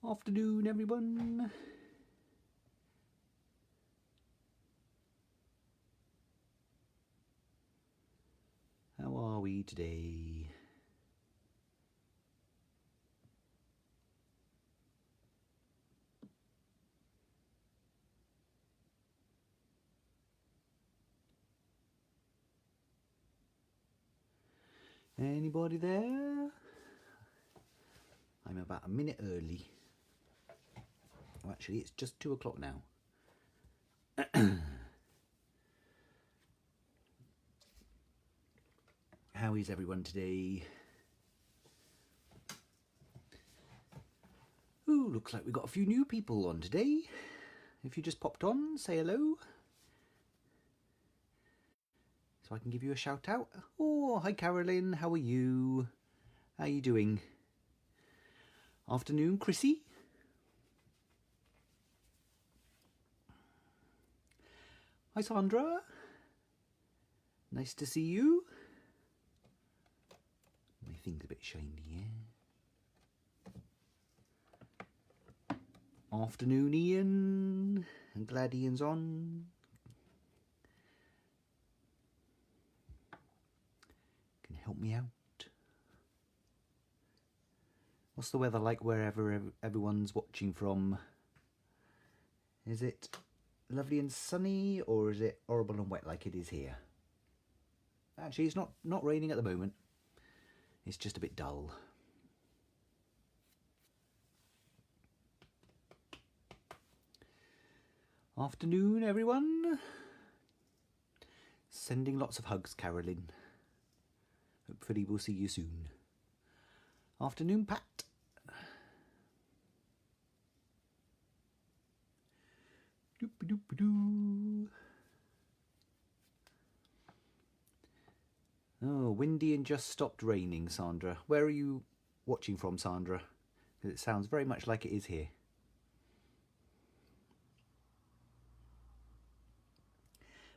Afternoon, everyone. How are we today? Anybody there? I'm about a minute early. Oh, actually, it's just 2 o'clock now. How is everyone today? Ooh, looks like we've got a few new people on today. If you just popped on, say hello. So I can give you a shout out. Oh, hi Carolyn, how are you? How are you doing? Afternoon, Chrissy. Hi Sandra. Nice to see you. My thing's a bit shiny, yeah? Afternoon, Ian. I'm glad Ian's on. Can help me out. What's the weather like wherever everyone's watching from? Is it lovely and sunny, or is it horrible and wet like it is here? Actually, it's not raining at the moment. It's just a bit dull. Afternoon, everyone. Sending lots of hugs, Carolyn. Hopefully we'll see you soon. Afternoon, Pat. Doop-a-doop-a-doo. Oh, windy and just stopped raining, Sandra. Where are you watching from, Sandra? Because it sounds very much like it is here.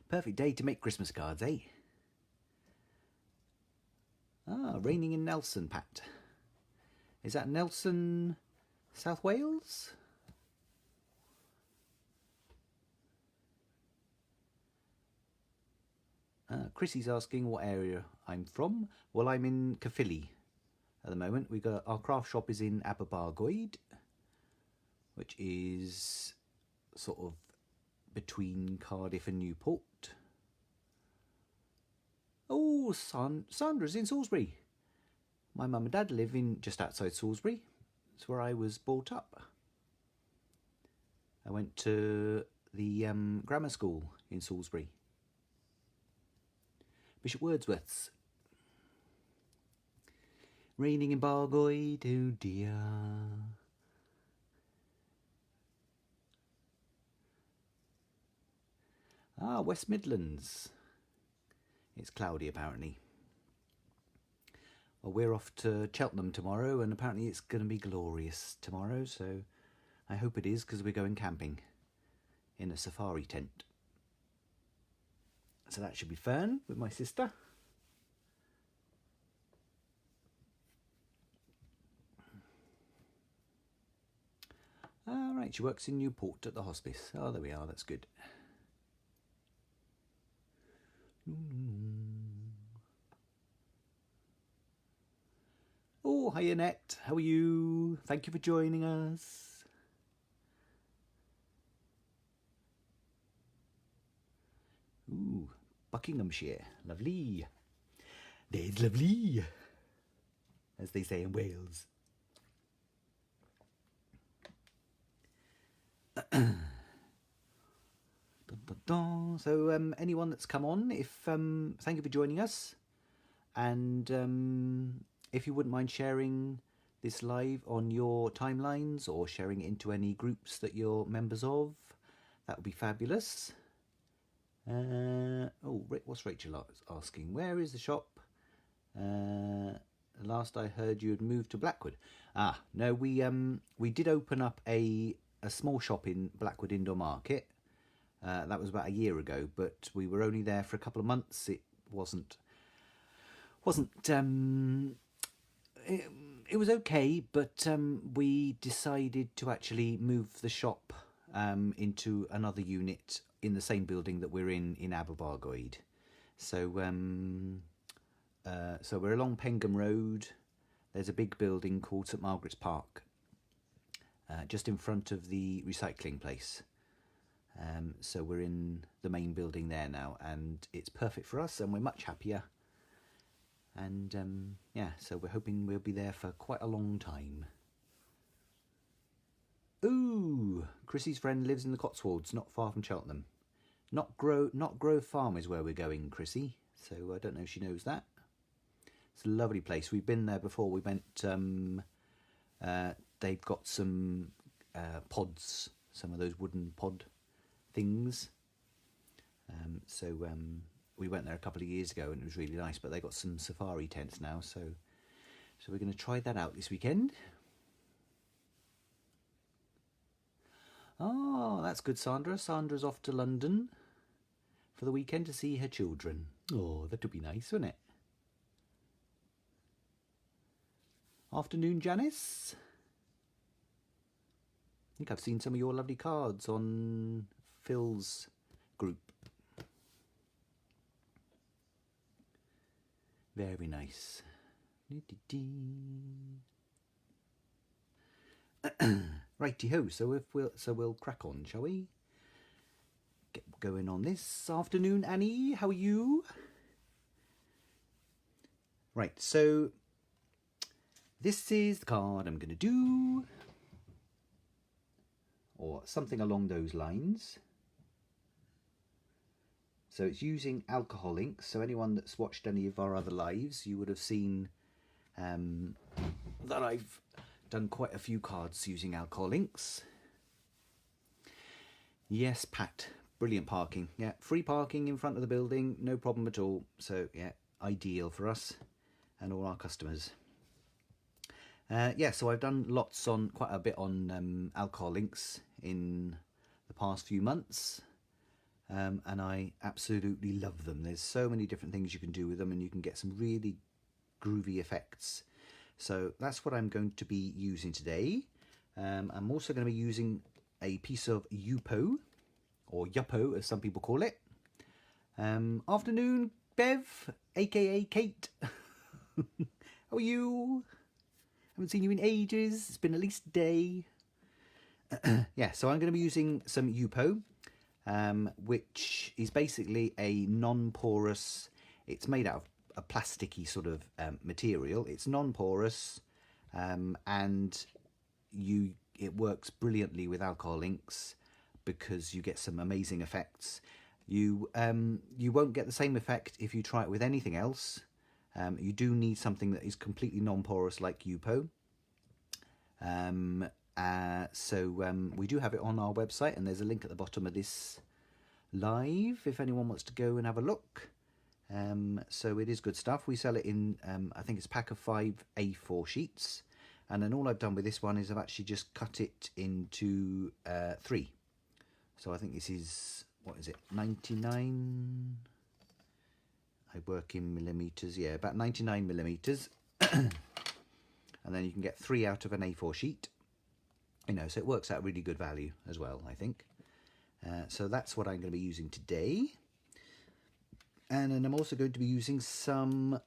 Perfect day to make Christmas cards, eh? Ah, raining in Nelson, Pat. Is that Nelson, South Wales? Chrissy's asking what area I'm from. Well, I'm in Caerphilly at the moment. Our craft shop is in Aberbargoed, which is sort of between Cardiff and Newport. Oh, Sandra's in Salisbury. My mum and dad live in just outside Salisbury. It's where I was brought up. I went to the grammar school in Salisbury. Bishop Wordsworth's. Raining in Bargoed, oh dear. Ah, West Midlands. It's cloudy apparently. Well, we're off to Cheltenham tomorrow, and apparently it's going to be glorious tomorrow, so I hope it is, because we're going camping in a safari tent. So that should be fun with my sister. All right, she works in Newport at the hospice. Oh, there we are, that's good. Oh, hi Annette, how are you? Thank you for joining us. Ooh, Buckinghamshire, lovely. There's lovely, as they say in Wales. So anyone that's come on, thank you for joining us, and if you wouldn't mind sharing this live on your timelines or sharing it into any groups that you're members of, that would be fabulous. What's Rachel asking? Where is the shop? Last I heard you had moved to Blackwood. No, we did open up a small shop in Blackwood Indoor Market. That was about a year ago, but we were only there for a couple of months. It wasn't It was okay, but we decided to actually move the shop into another unit in the same building that we're in Aberbargoed. So so we're along Pengham Road. There's a big building called St Margaret's Park, just in front of the recycling place. So we're in the main building there now, and it's perfect for us, and we're much happier. And yeah, so we're hoping we'll be there for quite a long time. Ooh, Chrissy's friend lives in the Cotswolds, not far from Cheltenham. Not Grove Farm is where we're going, Chrissy. So I don't know if she knows that. It's a lovely place. We've been there before. We went. They've got some pods, some of those wooden pod things. So we went there a couple of years ago, and it was really nice. But they got some safari tents now, so we're going to try that out this weekend. Oh, that's good, Sandra. Sandra's off to London for the weekend to see her children. Oh, that would be nice, wouldn't it? Afternoon, Janice. I think I've seen some of your lovely cards on Phil's group. Very nice. Righty-ho, so we'll crack on, shall we? Get going on this afternoon, Annie. How are you? Right, so this is the card I'm going to do, or something along those lines. So it's using alcohol inks. So anyone that's watched any of our other lives, you would have seen that I've done quite a few cards using alcohol inks. Yes, Pat. Brilliant parking. Yeah, free parking in front of the building. No problem at all. So yeah, ideal for us and all our customers. Yeah, so I've done quite a bit on alcohol inks in the past few months. And I absolutely love them. There's so many different things you can do with them, and you can get some really groovy effects. So that's what I'm going to be using today. I'm also going to be using a piece of Yupo, or Yuppo as some people call it. Afternoon, Bev, aka Kate. How are you? Haven't seen you in ages. It's been at least a day. Yeah, so I'm going to be using some Yupo, which is basically a non-porous. It's made out of a plasticky sort of material. It's non-porous, and it works brilliantly with alcohol inks because you get some amazing effects. You won't get the same effect if you try it with anything else. You do need something that is completely non-porous like Yupo. So we do have it on our website, and there's a link at the bottom of this live if anyone wants to go and have a look. So it is good stuff. We sell it in, I think it's a pack of 5 A4 sheets. And then all I've done with this one is I've actually just cut it into 3. So I think this is, what is it, 99? I work in millimetres, yeah, about 99 millimetres. And then you can get 3 out of an A4 sheet. You know, so it works out really good value as well, I think. So that's what I'm going to be using today. And then I'm also going to be using some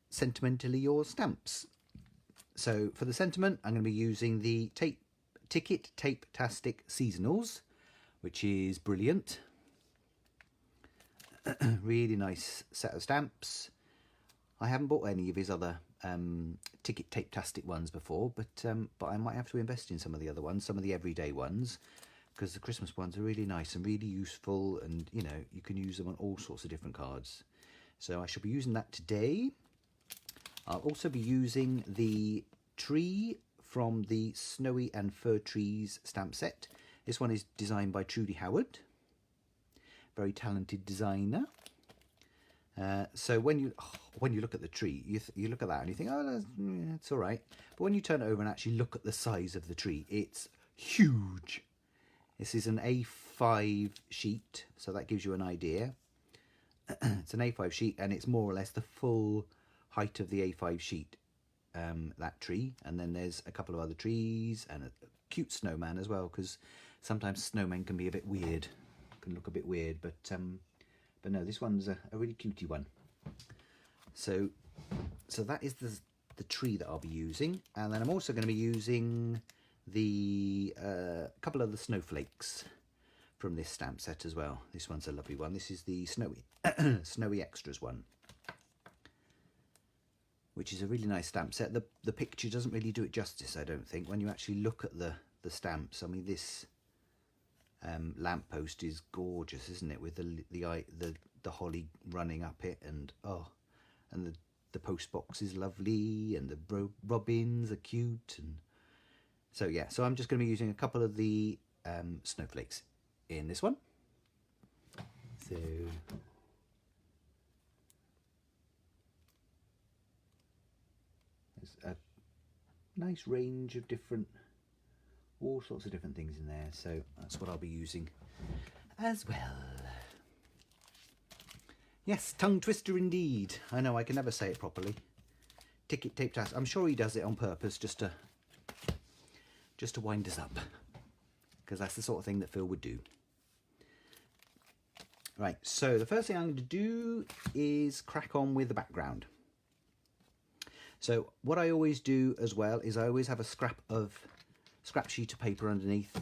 Sentimentally Yours stamps. So for the sentiment, I'm going to be using the Ticket Tape-tastic Seasonals, which is brilliant. Really nice set of stamps. I haven't bought any of his other Ticket Tape-tastic ones before, but I might have to invest in some of the other ones, some of the everyday ones, because the Christmas ones are really nice and really useful, and you know, you can use them on all sorts of different cards. So I shall be using that today. I'll also be using the tree from the Snowy and Fir Trees stamp set. This one is designed by Trudy Howard, very talented designer. So when you look at the tree, you look at that and you think, oh, it's all right. But when you turn it over and actually look at the size of the tree, it's huge. This is an A5 sheet, so that gives you an idea. It's an A5 sheet, and it's more or less the full height of the A5 sheet. that tree, and then there's a couple of other trees and a cute snowman as well, because sometimes snowmen can be a bit weird, can look a bit weird, but no, this one's a really cutie one. So that is the tree that I'll be using, and then I'm also going to be using the couple of the snowflakes from this stamp set as well. This one's a lovely one. This is the Snowy Extras one, which is a really nice stamp set. The picture doesn't really do it justice, I don't think, when you actually look at the stamps. I mean, this lamppost is gorgeous, isn't it, with the holly running up it, and the post box is lovely, and the robins are cute, and so yeah. So I'm just going to be using a couple of the snowflakes in this one. So there's a nice range of all sorts of different things in there, so that's what I'll be using as well. Yes, tongue twister indeed. I know, I can never say it properly. Ticket tape task. I'm sure he does it on purpose, just to wind us up, because that's the sort of thing that Phil would do. Right, so the first thing I'm going to do is crack on with the background. So what I always do as well is I always have a scrap sheet of paper underneath.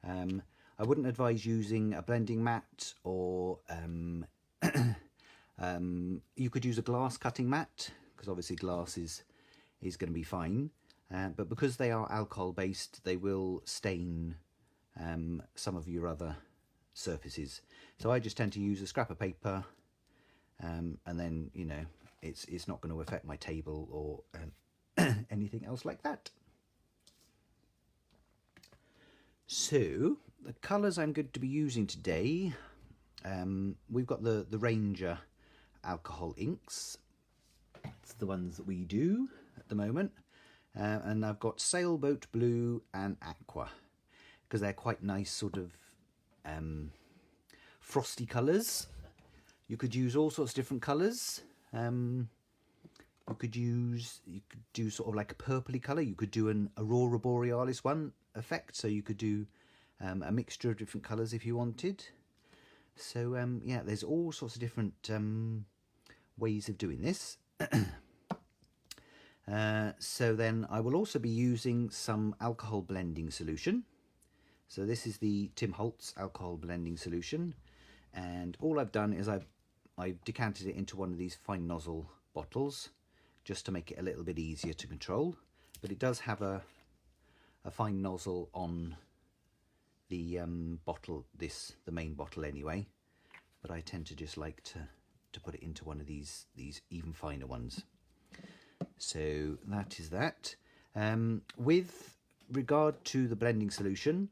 I wouldn't advise using a blending mat, or you could use a glass cutting mat, because obviously glass is going to be fine. But because they are alcohol based, they will stain some of your other surfaces. So I just tend to use a scrap of paper, and then, you know, it's not going to affect my table or anything else like that. So the colours I'm going to be using today, we've got the Ranger alcohol inks. It's the ones that we do at the moment, and I've got Sailboat Blue and Aqua, because they're quite nice sort of frosty colours. You could use all sorts of different colours. You could do sort of like a purpley colour. You could do an Aurora Borealis one effect, so you could do a mixture of different colours if you wanted. So yeah, there's all sorts of different ways of doing this. So then I will also be using some alcohol blending solution. So this is the Tim Holtz alcohol blending solution, and all I've done is I've decanted it into one of these fine nozzle bottles, just to make it a little bit easier to control. But it does have a fine nozzle on the bottle, the main bottle anyway. But I tend to just like to put it into one of these even finer ones. So that is that. With regard to the blending solution,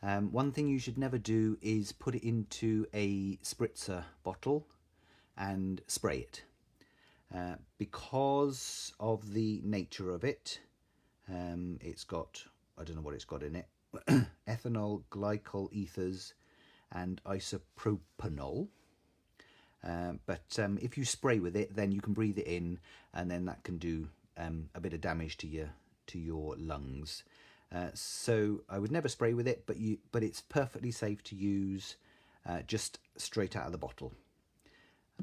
one thing you should never do is put it into a spritzer bottle and spray it. Because of the nature of it, it's got, I don't know what it's got in it, ethanol, glycol ethers and isopropanol. But if you spray with it, then you can breathe it in, and then that can do a bit of damage to your lungs. So I would never spray with it, but it's perfectly safe to use just straight out of the bottle.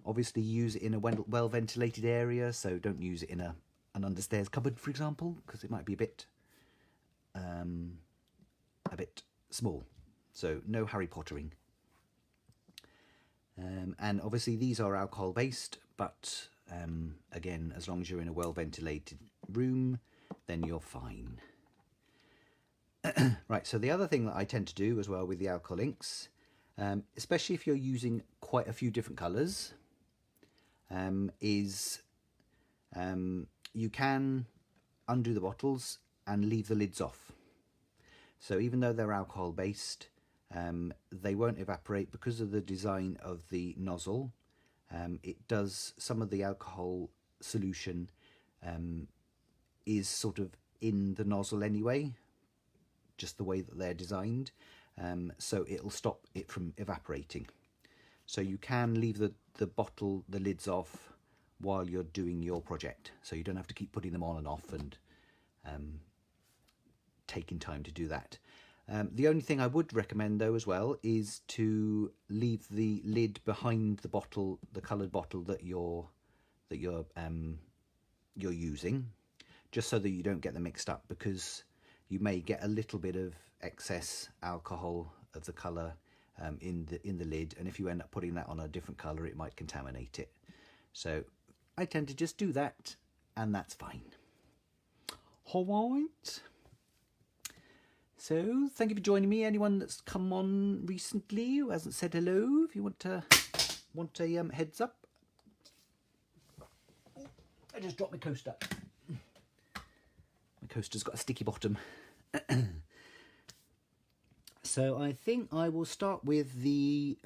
Obviously use it in a well ventilated area, so don't use it in an understairs cupboard, for example, because it might be a bit small. So no Harry Pottering. And obviously these are alcohol based, but again, as long as you're in a well ventilated room, then you're fine. Right, so the other thing that I tend to do as well with the alcohol inks, especially if you're using quite a few different colours, is you can undo the bottles and leave the lids off. So even though they're alcohol based, they won't evaporate because of the design of the nozzle. It does, some of the alcohol solution is sort of in the nozzle anyway, just the way that they're designed, so it'll stop it from evaporating. So you can leave the bottle, the lids off, while you're doing your project, so you don't have to keep putting them on and off and taking time to do that. The only thing I would recommend though as well is to leave the lid behind the bottle, the coloured bottle that you're using, just so that you don't get them mixed up, because you may get a little bit of excess alcohol of the colour in the lid, and if you end up putting that on a different colour, it might contaminate it. So I tend to just do that, and that's fine. All right. So thank you for joining me. Anyone that's come on recently who hasn't said hello, if you want a heads up. I just dropped my coaster. My coaster's got a sticky bottom. So I think I will start with the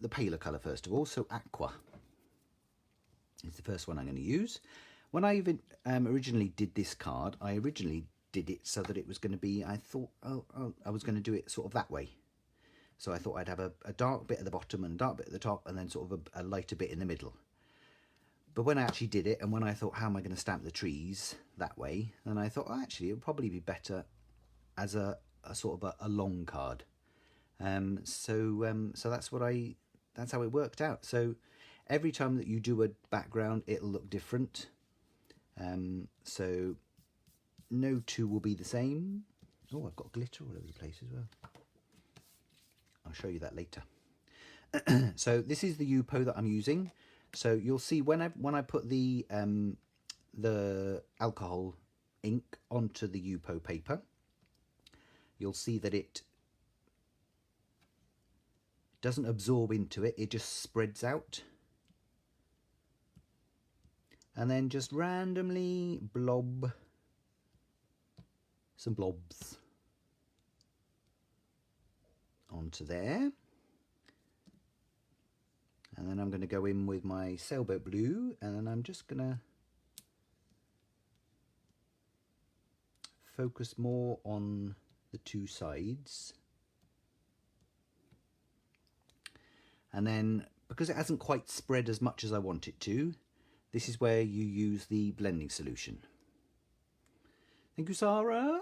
paler colour first of all. So aqua is the first one I'm going to use. When I originally did this card, I originally did it so that it was going to be, I thought, I was going to do it sort of that way. So I thought I'd have a dark bit at the bottom and a dark bit at the top, and then sort of a lighter bit in the middle. But when I actually did it, and when I thought, how am I going to stamp the trees that way, then I thought, actually, it would probably be better as a sort of a long card. So that's how it worked out. So every time that you do a background, it'll look different. So no two will be the same. Oh, I've got glitter all over the place as well. I'll show you that later. So this is the Yupo that I'm using. So you'll see when I put the alcohol ink onto the Yupo paper, you'll see that it doesn't absorb into it, it just spreads out. And then just randomly blob some blobs onto there. And then I'm going to go in with my sailboat blue, and then I'm just going to focus more on the two sides. And then, because it hasn't quite spread as much as I want it to, this is where you use the blending solution. Thank you, Sarah.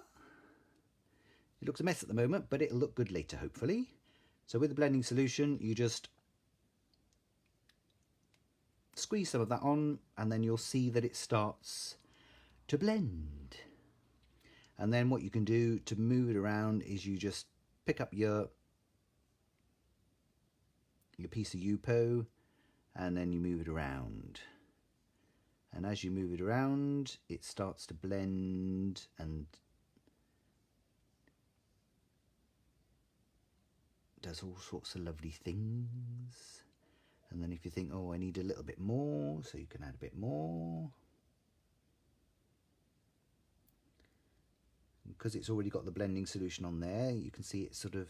It looks a mess at the moment, but it'll look good later, hopefully. So with the blending solution, you just squeeze some of that on, and then you'll see that it starts to blend. And then what you can do to move it around is you just pick up your piece of Yupo, and then you move it around. And as you move it around, it starts to blend and does all sorts of lovely things. And then if you think, oh, I need a little bit more, so you can add a bit more. Because it's already got the blending solution on there, you can see it sort of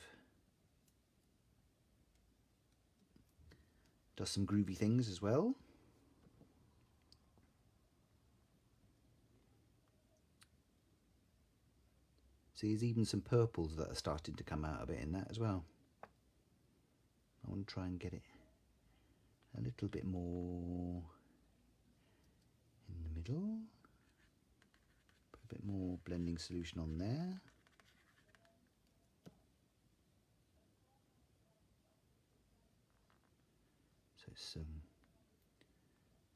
does some groovy things as well. See, there's even some purples that are starting to come out of it in that as well. I want to try and get it a little bit more in the middle. Put a bit more blending solution on there. So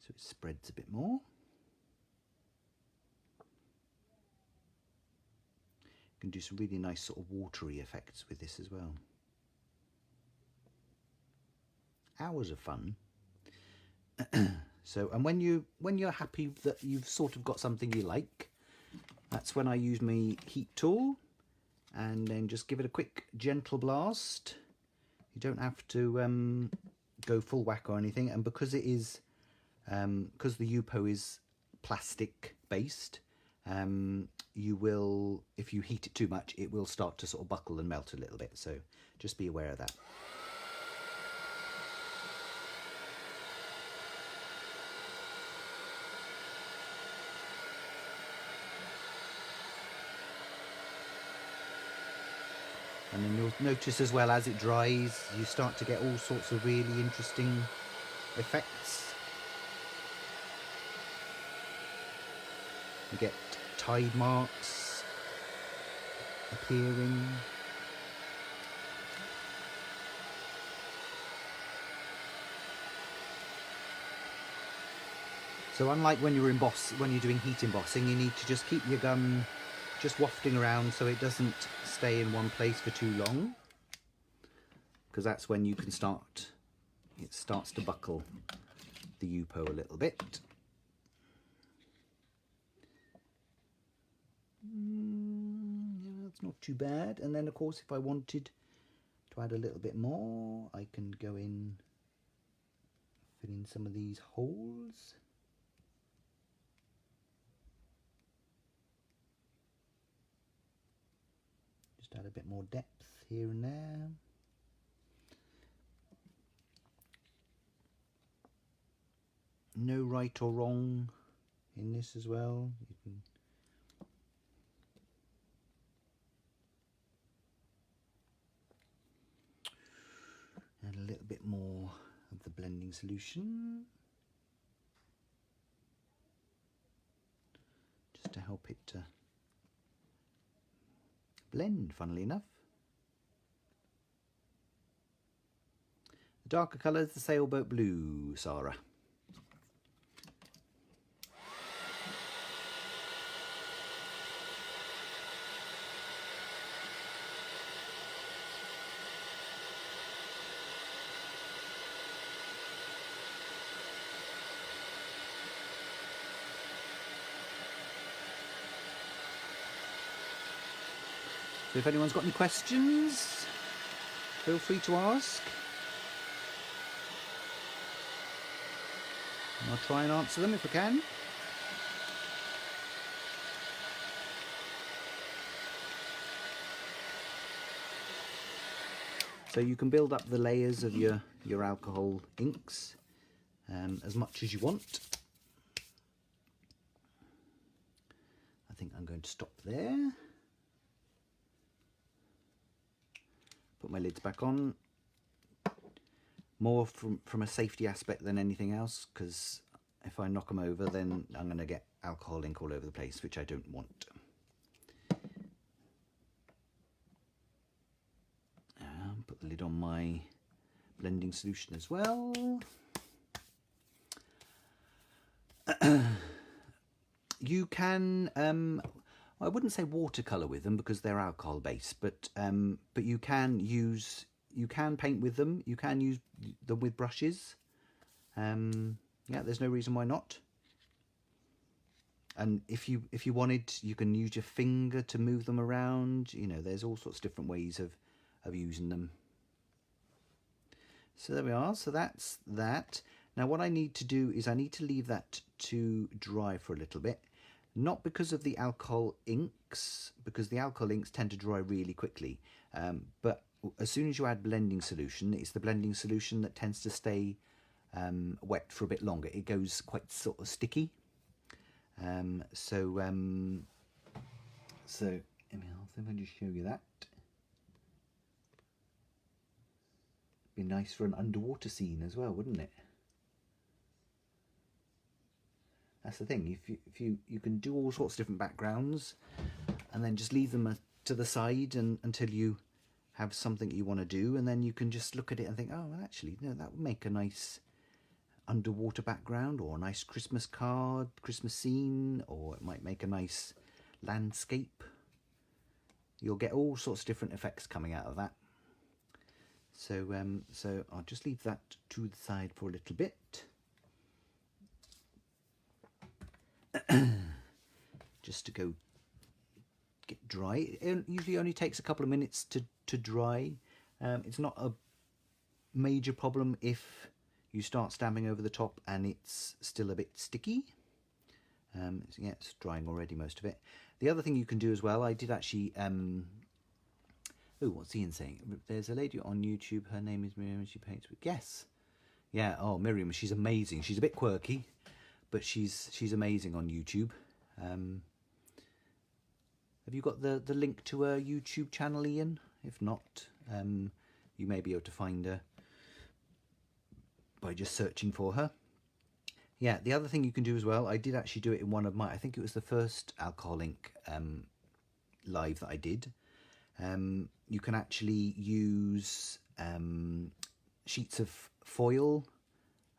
it spreads a bit more. You can do some really nice sort of watery effects with this as well. Hours of fun. So, and when you're happy that you've sort of got something you like, that's when I use my heat tool, and then just give it a quick gentle blast. You don't have to go full whack or anything, and because it is because the Yupo is plastic based, you will, if you heat it too much, it will start to sort of buckle and melt a little bit, so just be aware of that. And then you'll notice as well, as it dries, you start to get all sorts of really interesting effects. You get tide marks appearing. So unlike when you're when you're doing heat embossing, you need to just keep your gun just wafting around so it doesn't stay in one place for too long, because that's when you can it starts to buckle the Yupo a little bit. Yeah, that's not too bad. And then of course, if I wanted to add a little bit more, I can go in, fill in some of these holes. Just add a bit more depth here and there. No right or wrong in this as well. You can add a little bit more of the blending solution just to help it to blend, funnily enough. The darker colour is the sailboat blue, Sarah. So if anyone's got any questions, feel free to ask. I'll try and answer them if I can. So you can build up the layers of your alcohol inks as much as you want. I think I'm going to stop there. Put my lids back on. More from a safety aspect than anything else, because if I knock them over, then I'm going to get alcohol ink all over the place, which I don't want. Put the lid on my blending solution as well. You can, I wouldn't say watercolor with them because they're alcohol based, but you can paint with them. You can use them with brushes. Yeah, there's no reason why not. And if you wanted, you can use your finger to move them around. You know, there's all sorts of different ways of using them. So there we are. So that's that. Now what I need to do is I need to leave that to dry for a little bit. Not because of the alcohol inks, because the alcohol inks tend to dry really quickly. But as soon as you add blending solution, it's the blending solution that tends to stay wet for a bit longer. It goes quite sort of sticky. So I mean, I'll see if I just show you that. Be nice for an underwater scene as well, wouldn't it? That's the thing. If you can do all sorts of different backgrounds, and then just leave them to the side until you have something you want to do, and then you can just look at it and think, oh, well, actually, no, that would make a nice underwater background, or a nice Christmas card, Christmas scene, or it might make a nice landscape. You'll get all sorts of different effects coming out of that. So so I'll just leave that to the side for a little bit. Just to go get dry. It usually only takes a couple of minutes to dry. It's not a major problem if you start stamping over the top and it's still a bit sticky. Yeah, it's drying already, most of it. The other thing you can do as well, I did actually oh, what's Ian saying? There's a lady on YouTube, her name is Miriam, and she paints with... Yes. Yeah, oh, Miriam, she's amazing. She's a bit quirky, but she's amazing on YouTube. Have you got the link to her YouTube channel, Ian? If not, you may be able to find her by just searching for her. Yeah, the other thing you can do as well, I did actually do it in one of my, I think it was the first alcohol ink live that I did. You can actually use sheets of foil.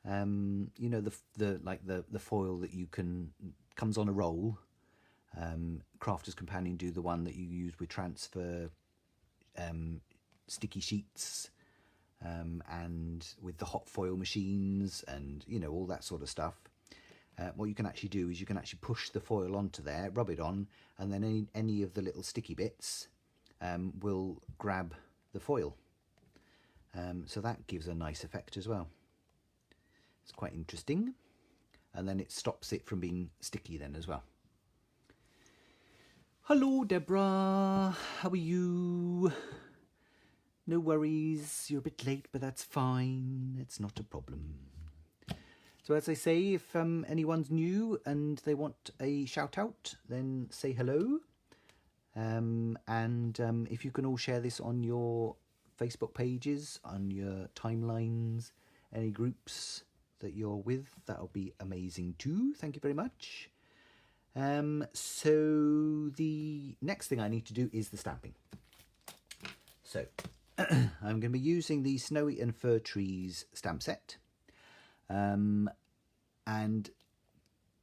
You know, the foil that you can comes on a roll. Crafter's Companion do the one that you use with transfer sticky sheets, and with the hot foil machines, and you know, all that sort of stuff. What you can actually do is you can actually push the foil onto there, rub it on, and then any of the little sticky bits will grab the foil. So that gives a nice effect as well. It's quite interesting. And then it stops it from being sticky then as well. Hello, Deborah. How are you? No worries. You're a bit late, but that's fine. It's not a problem. So as I say, if anyone's new and they want a shout out, then say hello. And if you can all share this on your Facebook pages, on your timelines, any groups that you're with, that'll be amazing too. Thank you very much. So the next thing I need to do is the stamping. So I'm going to be using the Snowy and Fir Trees stamp set. And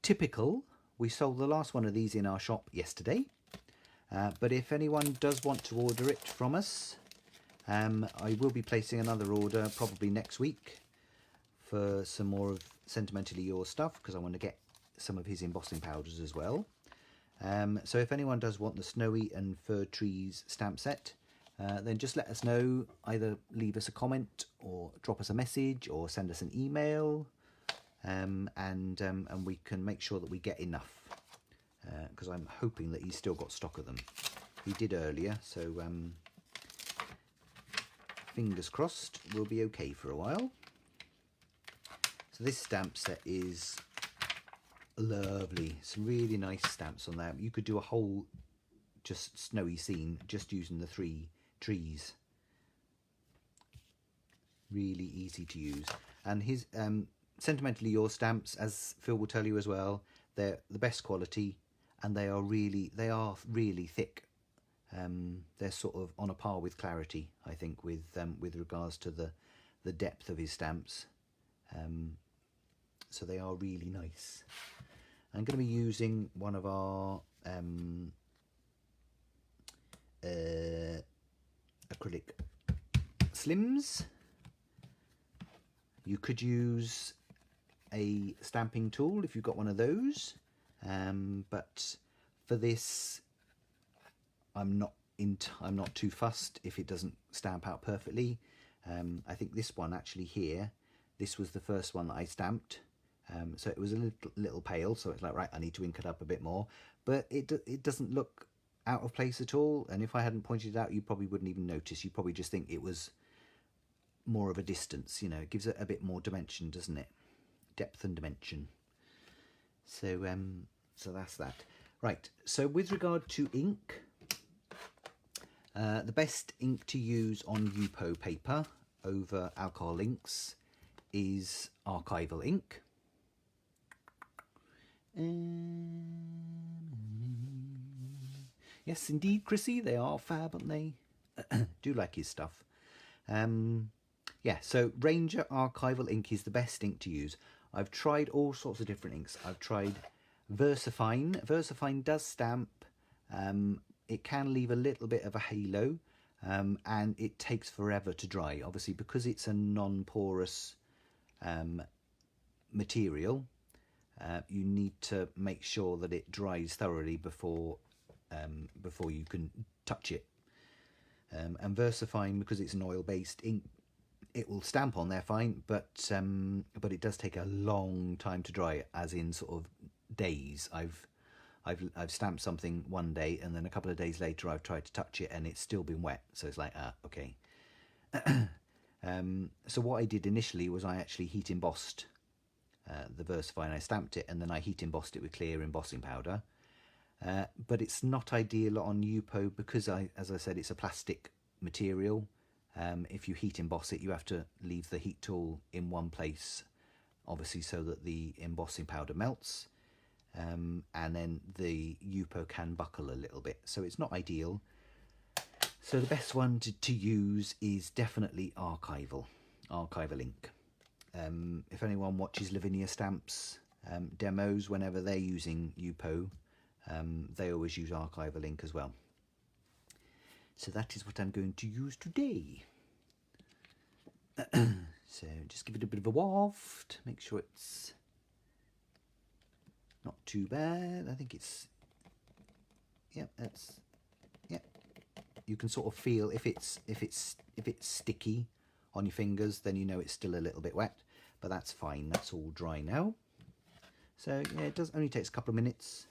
typical, we sold the last one of these in our shop yesterday. But if anyone does want to order it from us, I will be placing another order probably next week for some more of Sentimentally Yours stuff, because I want to get some of his embossing powders as well. So if anyone does want the Snowy and Fir Trees stamp set, then just let us know. Either leave us a comment or drop us a message or send us an email, and we can make sure that we get enough, because I'm hoping that he's still got stock of them. He did earlier, so fingers crossed we'll be okay for a while. So this stamp set is lovely. Some really nice stamps on there. You could do a whole just snowy scene just using the 3 trees. Really easy to use. And his Sentimentally Yours stamps, as Phil will tell you as well, they're the best quality, and they are really thick. They're sort of on a par with Clarity, I think, with regards to the depth of his stamps. So they are really nice. I'm going to be using one of our acrylic slims. You could use a stamping tool if you've got one of those, but for this I'm not too fussed if it doesn't stamp out perfectly. I think this one actually here, this was the first one that I stamped, so it was a little pale, so it's like, right, I need to ink it up a bit more, but it doesn't look out of place at all, and if I hadn't pointed it out, you probably wouldn't even notice. You probably just think it was more of a distance, you know. It gives it a bit more dimension, doesn't it? Depth and dimension. So so that's that. Right, so with regard to ink, the best ink to use on Yupo paper over alcohol inks is archival ink. Yes, indeed, Chrissy, they are fab, aren't they? Do like his stuff. Yeah, so Ranger archival ink is the best ink to use. I've tried all sorts of different inks. I've tried Versafine. Versafine does stamp. It can leave a little bit of a halo, and it takes forever to dry. Obviously, because it's a non-porous material, you need to make sure that it dries thoroughly before you can touch it. And Versafine, because it's an oil-based ink, it will stamp on there fine, but it does take a long time to dry, as in sort of days. I've stamped something one day, and then a couple of days later I've tried to touch it and it's still been wet, so it's like, okay. So what I did initially was I actually heat embossed the Versafine. I stamped it and then I heat embossed it with clear embossing powder, but it's not ideal on Yupo because, as I said, it's a plastic material. If you heat emboss it, you have to leave the heat tool in one place obviously so that the embossing powder melts, and then the Yupo can buckle a little bit, so it's not ideal. So the best one to use is definitely Archival ink. If anyone watches Lavinia Stamps demos, whenever they're using Yupo, they always use Archival ink as well. So that is what I'm going to use today. So just give it a bit of a waft, make sure it's not too bad. I think it's, yep, that's, yep. You can sort of feel if it's sticky on your fingers, then you know it's still a little bit wet, but that's fine. That's all dry now. So yeah, it only takes a couple of minutes,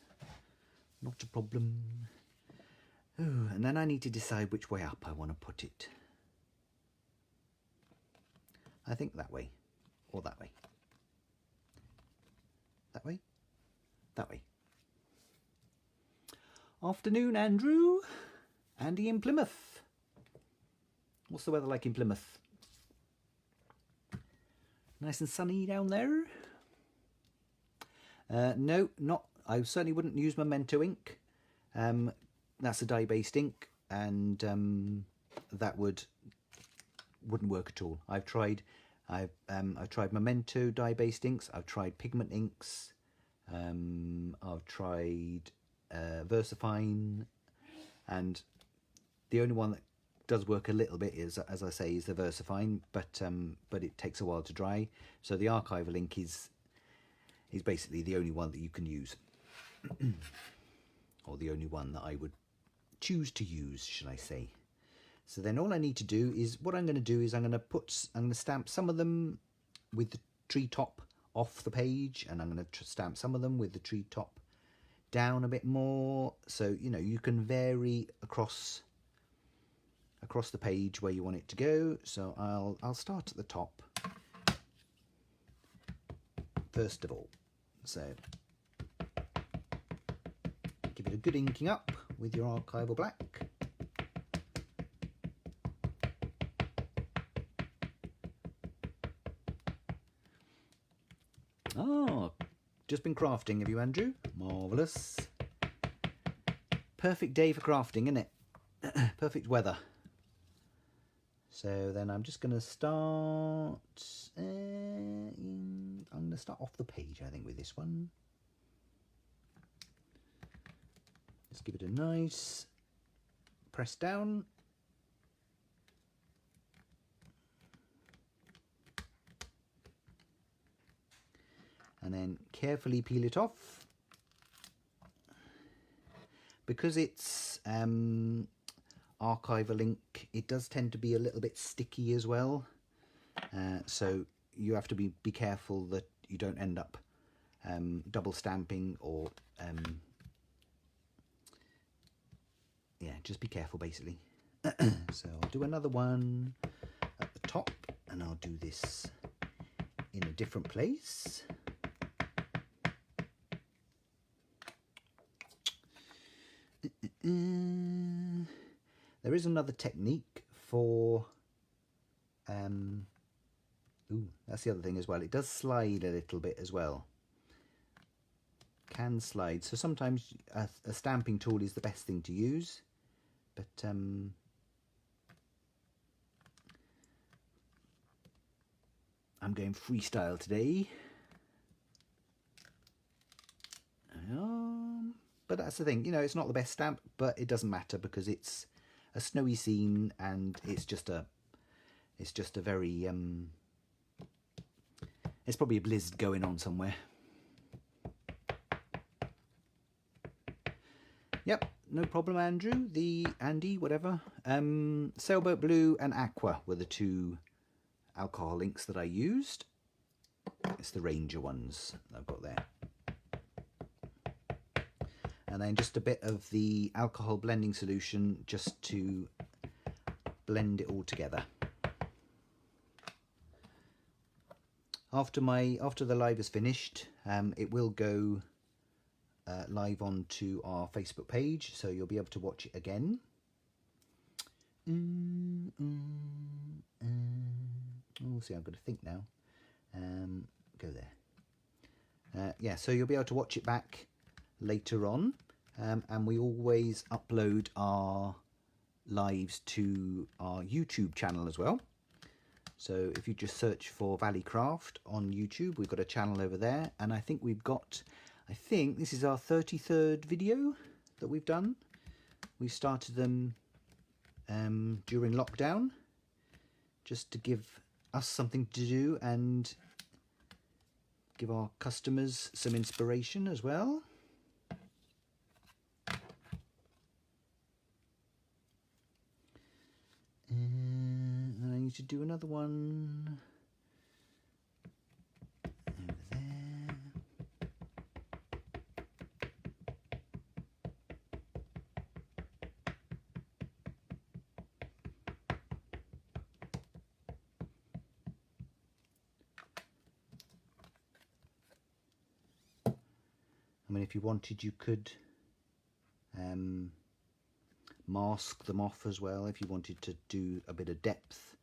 not a problem. Ooh, and then I need to decide which way up I want to put it. I think that way, or that way. That way? That way. Afternoon, Andrew. Andy in Plymouth. What's the weather like in Plymouth? Nice and sunny down there? No, not. I certainly wouldn't use Memento ink. That's a dye-based ink, and that wouldn't work at all. I've tried Memento dye-based inks. I've tried pigment inks. I've tried VersaFine, and the only one that does work a little bit is, as I say, is the VersaFine, but it takes a while to dry. So the Archival ink is basically the only one that you can use, or the only one that I would choose to use, should I say. So then all I need to do is, what I'm going to do is I'm going to stamp some of them with the treetop off the page, and I'm going to stamp some of them with the treetop down a bit more, so you know you can vary across the page where you want it to go. So I'll start at the top first of all. So give it a good inking up with your Archival black. Oh, just been crafting, have you, Andrew? Marvellous. Perfect day for crafting, isn't it? Perfect weather. So then I'm just going to start, I'm going to start off the page, I think, with this one. Just give it a nice press down. And then carefully peel it off. Because it's Archival ink, it does tend to be a little bit sticky as well. So you have to be careful that you don't end up double stamping, or yeah, just be careful basically. So I'll do another one at the top, and I'll do this in a different place. There is another technique for ooh, that's the other thing as well. It does slide a little bit as well. Can slide. So sometimes a stamping tool is the best thing to use, but I'm going freestyle today. But that's the thing, you know, it's not the best stamp, but it doesn't matter because it's a snowy scene, and it's just a very it's probably a blizzard going on somewhere. Yep, no problem, Andrew. Andy, whatever. Sailboat Blue and Aqua were the two alcohol inks that I used. It's the Ranger ones that I've got there. And then just a bit of the alcohol blending solution just to blend it all together. After the live is finished, it will go live onto our Facebook page, so you'll be able to watch it again. Oh, see, I've got to think now. go there. Yeah, so you'll be able to watch it back later on, and we always upload our lives to our YouTube channel as well. So if you just search for Valley Craft on YouTube, we've got a channel over there, and I think this is our 33rd video that we've done. We started them during lockdown, just to give us something to do and give our customers some inspiration as well. And I need to do another one over there. I mean, if you wanted, you could mask them off as well. If you wanted to do a bit of depth,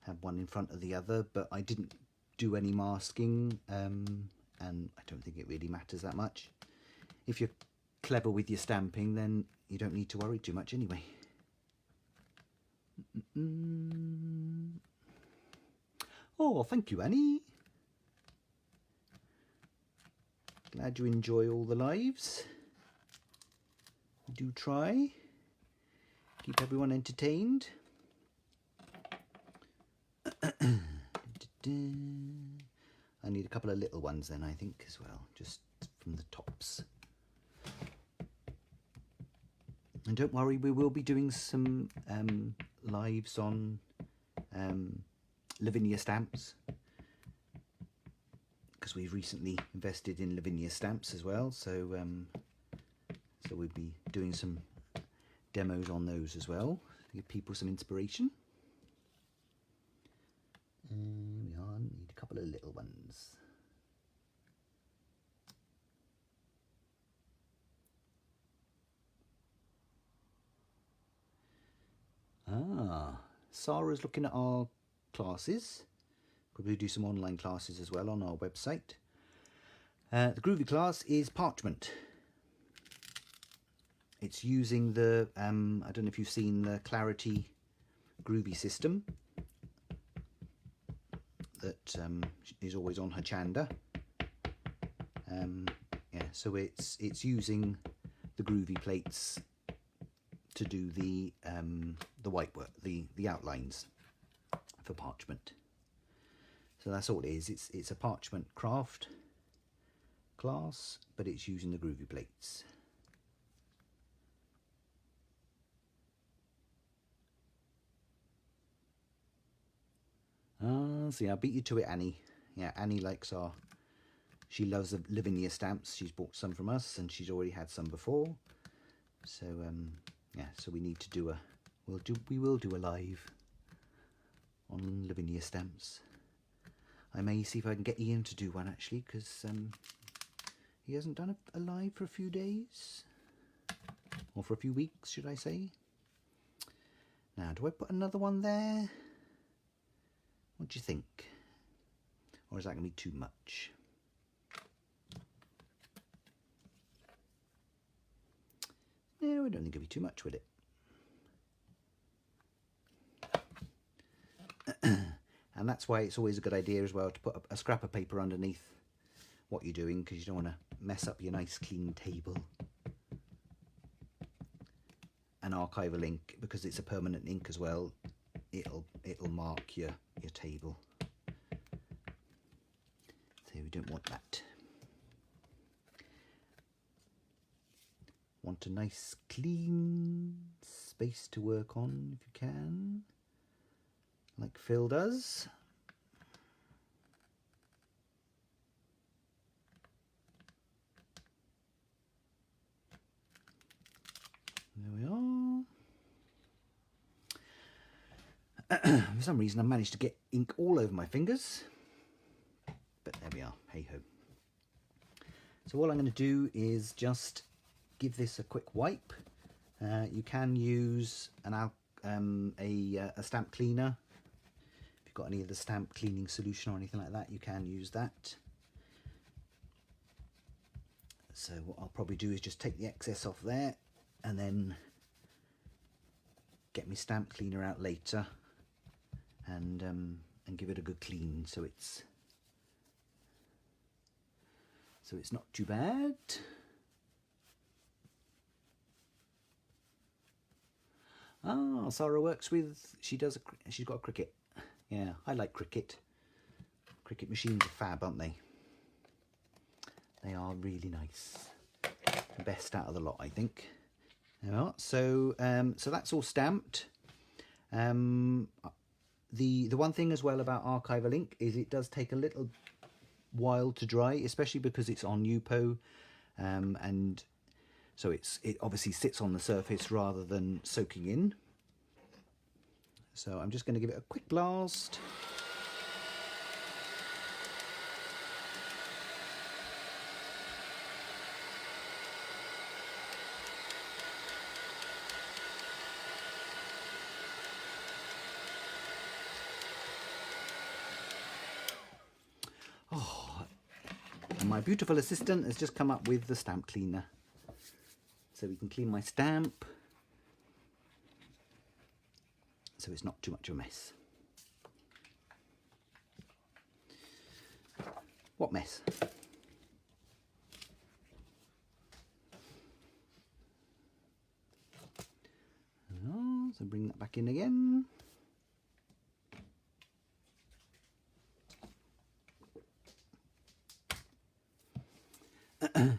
have one in front of the other, but I didn't do any masking, and I don't think it really matters that much. If you're clever with your stamping, then you don't need to worry too much anyway. Oh, thank you, Annie. Glad you enjoy all the lives. Do try. Keep everyone entertained. I need a couple of little ones then, I think, as well, just from the tops. And don't worry, we will be doing some lives on Lavinia stamps, because we've recently invested in Lavinia stamps as well, so we'll be doing some demos on those as well, to give people some inspiration. And we need a couple of little ones. Sarah's looking at our classes. Probably do some online classes as well on our website. The Groovy class is parchment. It's using the, I don't know if you've seen the Clarity Groovy system that is always on her Chanda. Yeah, so it's using the Groovy plates to do the white work, the outlines for parchment. So that's all it is. It's a parchment craft class, but it's using the Groovy plates. See, I beat you to it, Annie. Yeah, Annie likes she loves the Lavinia stamps. She's bought some from us, and she's already had some before. So yeah, so we need to do we will do a live on Lavinia stamps. I may see if I can get Ian to do one actually, because he hasn't done a live for a few days, or for a few weeks, should I say. Now, do I put another one there? What do you think? Or is that going to be too much? No, I don't think it'll be too much with it. And that's why it's always a good idea as well to put a scrap of paper underneath what you're doing, because you don't want to mess up your nice clean table. An archival ink, because it's a permanent ink as well, it'll mark your table. So we don't want that. Want a nice clean space to work on if you can, like Phil does. There we are. For some reason I managed to get ink all over my fingers, but there we are, hey ho. So all I'm going to do is just give this a quick wipe. You can use a stamp cleaner. If got any of the stamp cleaning solution or anything like that, you can use that. So what I'll probably do is just take the excess off there and then get my stamp cleaner out later and give it a good clean so it's not too bad. Ah, Sarah works with, she's got a Cricut. Yeah, I like Cricut. Cricut machines are fab, aren't they? They are really nice. The best out of the lot, I think. Yeah, so that's all stamped. The one thing as well about archival ink is it does take a little while to dry, especially because it's on UPO, and so it obviously sits on the surface rather than soaking in. So I'm just going to give it a quick blast. Oh, and my beautiful assistant has just come up with the stamp cleaner. So we can clean my stamp so it's not too much of a mess. What mess? Oh, so bring that back in again.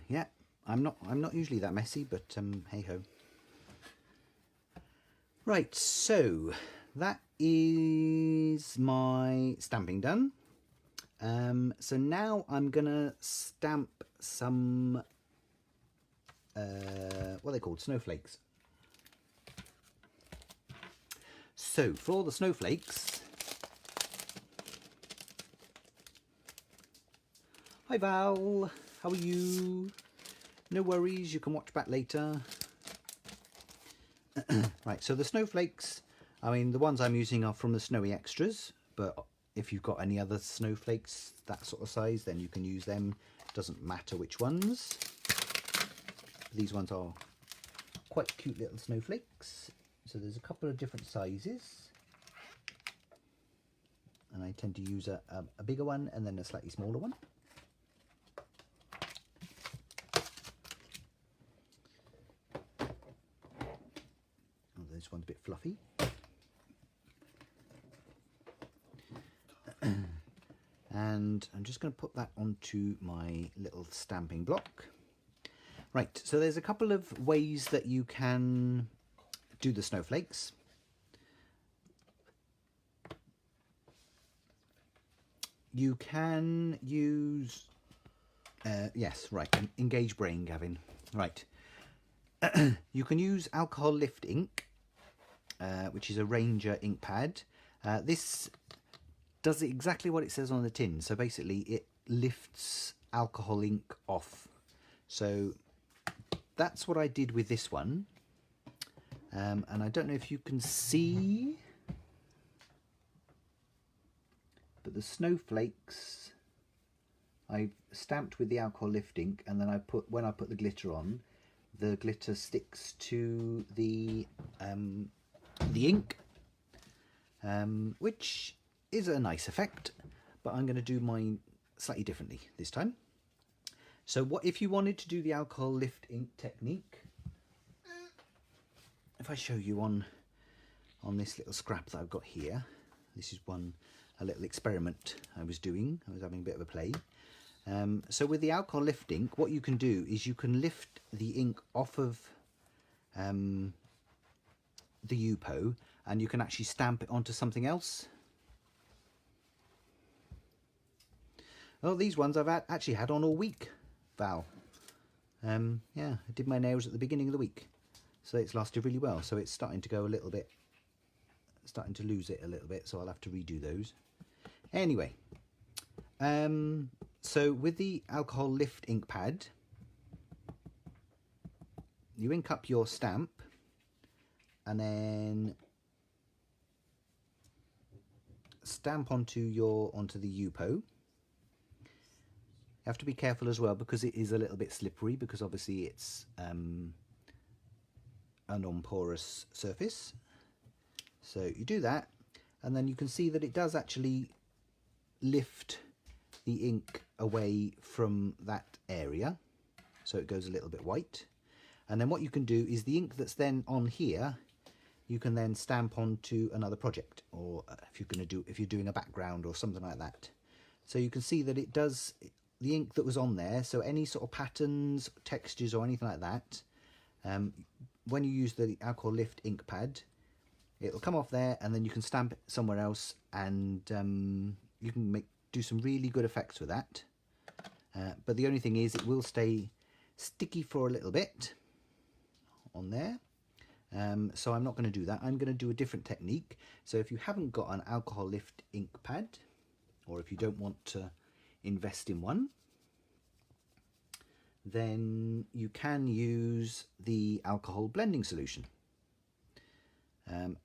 Yeah, I'm not usually that messy, but hey ho. Right, so that is my stamping done. So now I'm gonna stamp some what are they called? Snowflakes. So for all the snowflakes, hi Val, how are you? No worries, you can watch back later. Right, so the snowflakes, I mean the ones I'm using are from the Snowy Extras, but if you've got any other snowflakes that sort of size, then you can use them. Doesn't matter which ones. These ones are quite cute little snowflakes. So there's a couple of different sizes. And I tend to use a bigger one and then a slightly smaller one. Oh, this one's a bit fluffy. And I'm just going to put that onto my little stamping block. Right, so there's a couple of ways that you can do the snowflakes. You can use, yes, right, engage brain, Gavin. Right, you can use alcohol lift ink, which is a Ranger ink pad. This does exactly what it says on the tin. So basically it lifts alcohol ink off. So that's what I did with this one. And I don't know if you can see, but the snowflakes I've stamped with the alcohol lift ink, and then when I put the glitter on, the glitter sticks to the ink, which is a nice effect, but I'm going to do mine slightly differently this time. So what if you wanted to do the alcohol lift ink technique? If I show you on this little scrap that I've got here, this is a little experiment I was doing. I was having a bit of a play. So with the alcohol lift ink, what you can do is you can lift the ink off of the UPO, and you can actually stamp it onto something else. Oh, these ones I've actually had on all week, Val. Yeah, I did my nails at the beginning of the week, so it's lasted really well. So it's starting to go a little bit, starting to lose it a little bit, so I'll have to redo those. Anyway, so with the alcohol lift ink pad, you ink up your stamp, and then stamp onto the UPO. You have to be careful as well because it is a little bit slippery, because obviously it's a non-porous surface. So you do that, and then you can see that it does actually lift the ink away from that area, so it goes a little bit white. And then what you can do is the ink that's then on here, you can then stamp onto another project, or if you're doing a background or something like that. So you can see that it does the ink that was on there. So any sort of patterns, textures, or anything like that, when you use the alcohol lift ink pad, it'll come off there, and then you can stamp it somewhere else, and you can do some really good effects with that. But the only thing is, it will stay sticky for a little bit on there. So I'm not going to do that. I'm going to do a different technique. So if you haven't got an alcohol lift ink pad, or if you don't want to invest in one, then you can use the alcohol blending solution.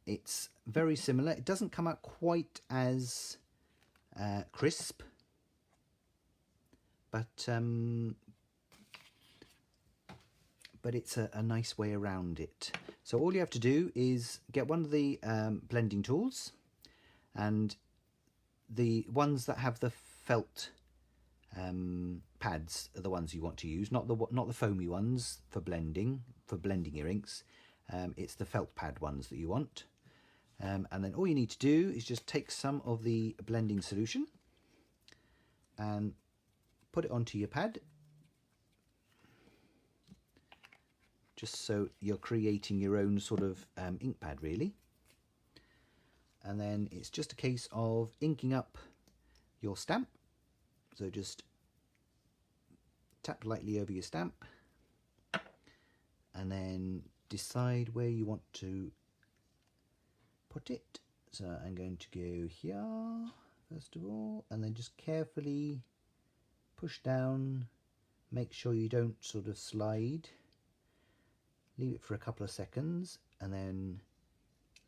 It's very similar. It doesn't come out quite as crisp, but it's a nice way around it. So all you have to do is get one of the blending tools, and the ones that have the felt pads are the ones you want to use, not the foamy ones for blending your inks. It's the felt pad ones that you want. And then all you need to do is just take some of the blending solution and put it onto your pad, just so you're creating your own sort of ink pad really. And then it's just a case of inking up your stamp. So just tap lightly over your stamp, and then decide where you want to put it. So I'm going to go here first of all, and then just carefully push down, make sure you don't sort of slide, leave it for a couple of seconds, and then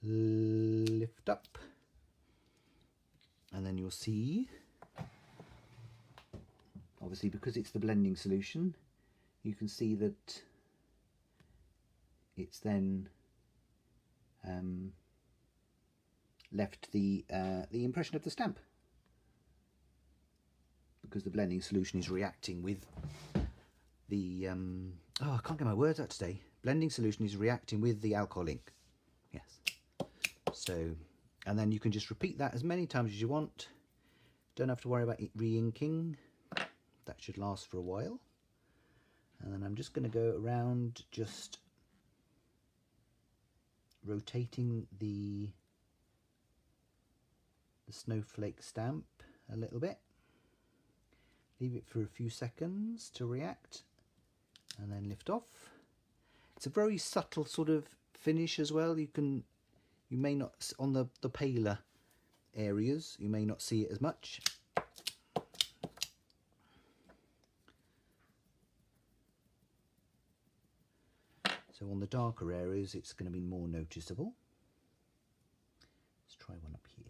lift up, and then you'll see, obviously because it's the blending solution, you can see that it's then left the impression of the stamp, because the blending solution is reacting with the I can't get my words out today. Blending solution is reacting with the alcohol ink. Yes. So, and then you can just repeat that as many times as you want. Don't have to worry about it re-inking. That should last for a while. And then I'm just going to go around, just rotating the snowflake stamp a little bit. Leave it for a few seconds to react, and then lift off. It's a very subtle sort of finish as well. You may not, on the paler areas, you may not see it as much. So on the darker areas, it's going to be more noticeable. Let's try one up here.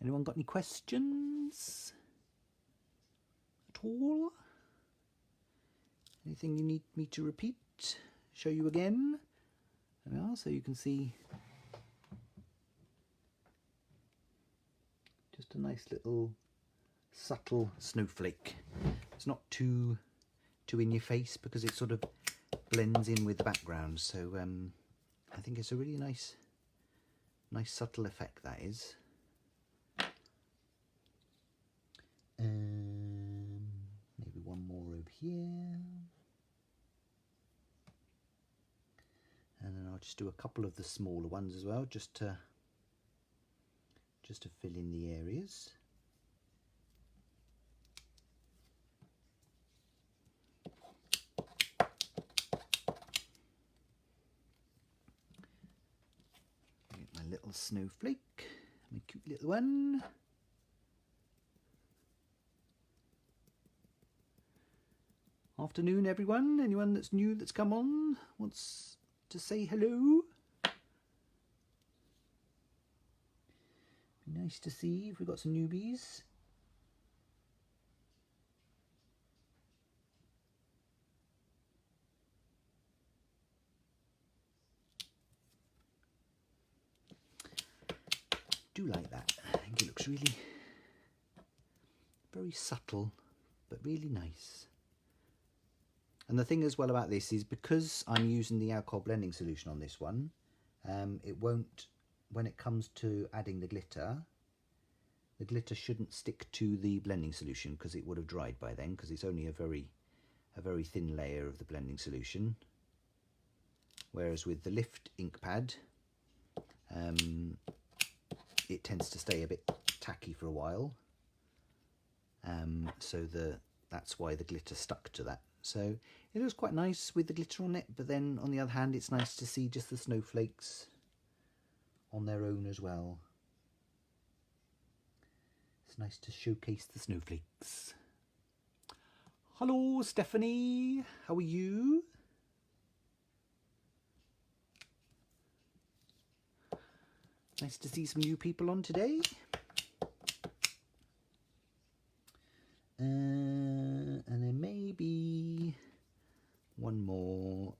Anyone got any questions at all? Anything you need me to repeat? Show you again? There we are, so you can see just a nice little subtle snowflake. It's not too in your face, because it sort of blends in with the background. So I think it's a really nice subtle effect, that is. Maybe one more over here, and then I'll just do a couple of the smaller ones as well, just to fill in the areas. Get my little snowflake, my cute little one. Afternoon, everyone. Anyone that's new that's come on wants to say hello? Be nice to see if we've got some newbies. Do like that. I think it looks really very subtle, but really nice. And the thing as well about this is because I'm using the alcohol blending solution on this one, it won't, when it comes to adding the glitter shouldn't stick to the blending solution because it would have dried by then, because it's only a very thin layer of the blending solution. Whereas with the Lift ink pad, it tends to stay a bit tacky for a while. So that's why the glitter stuck to that. So it looks quite nice with the glitter on it, but then on the other hand, it's nice to see just the snowflakes on their own as well. It's nice to showcase the snowflakes. Hello, Stephanie. How are you? Nice to see some new people on today. And then maybe one more.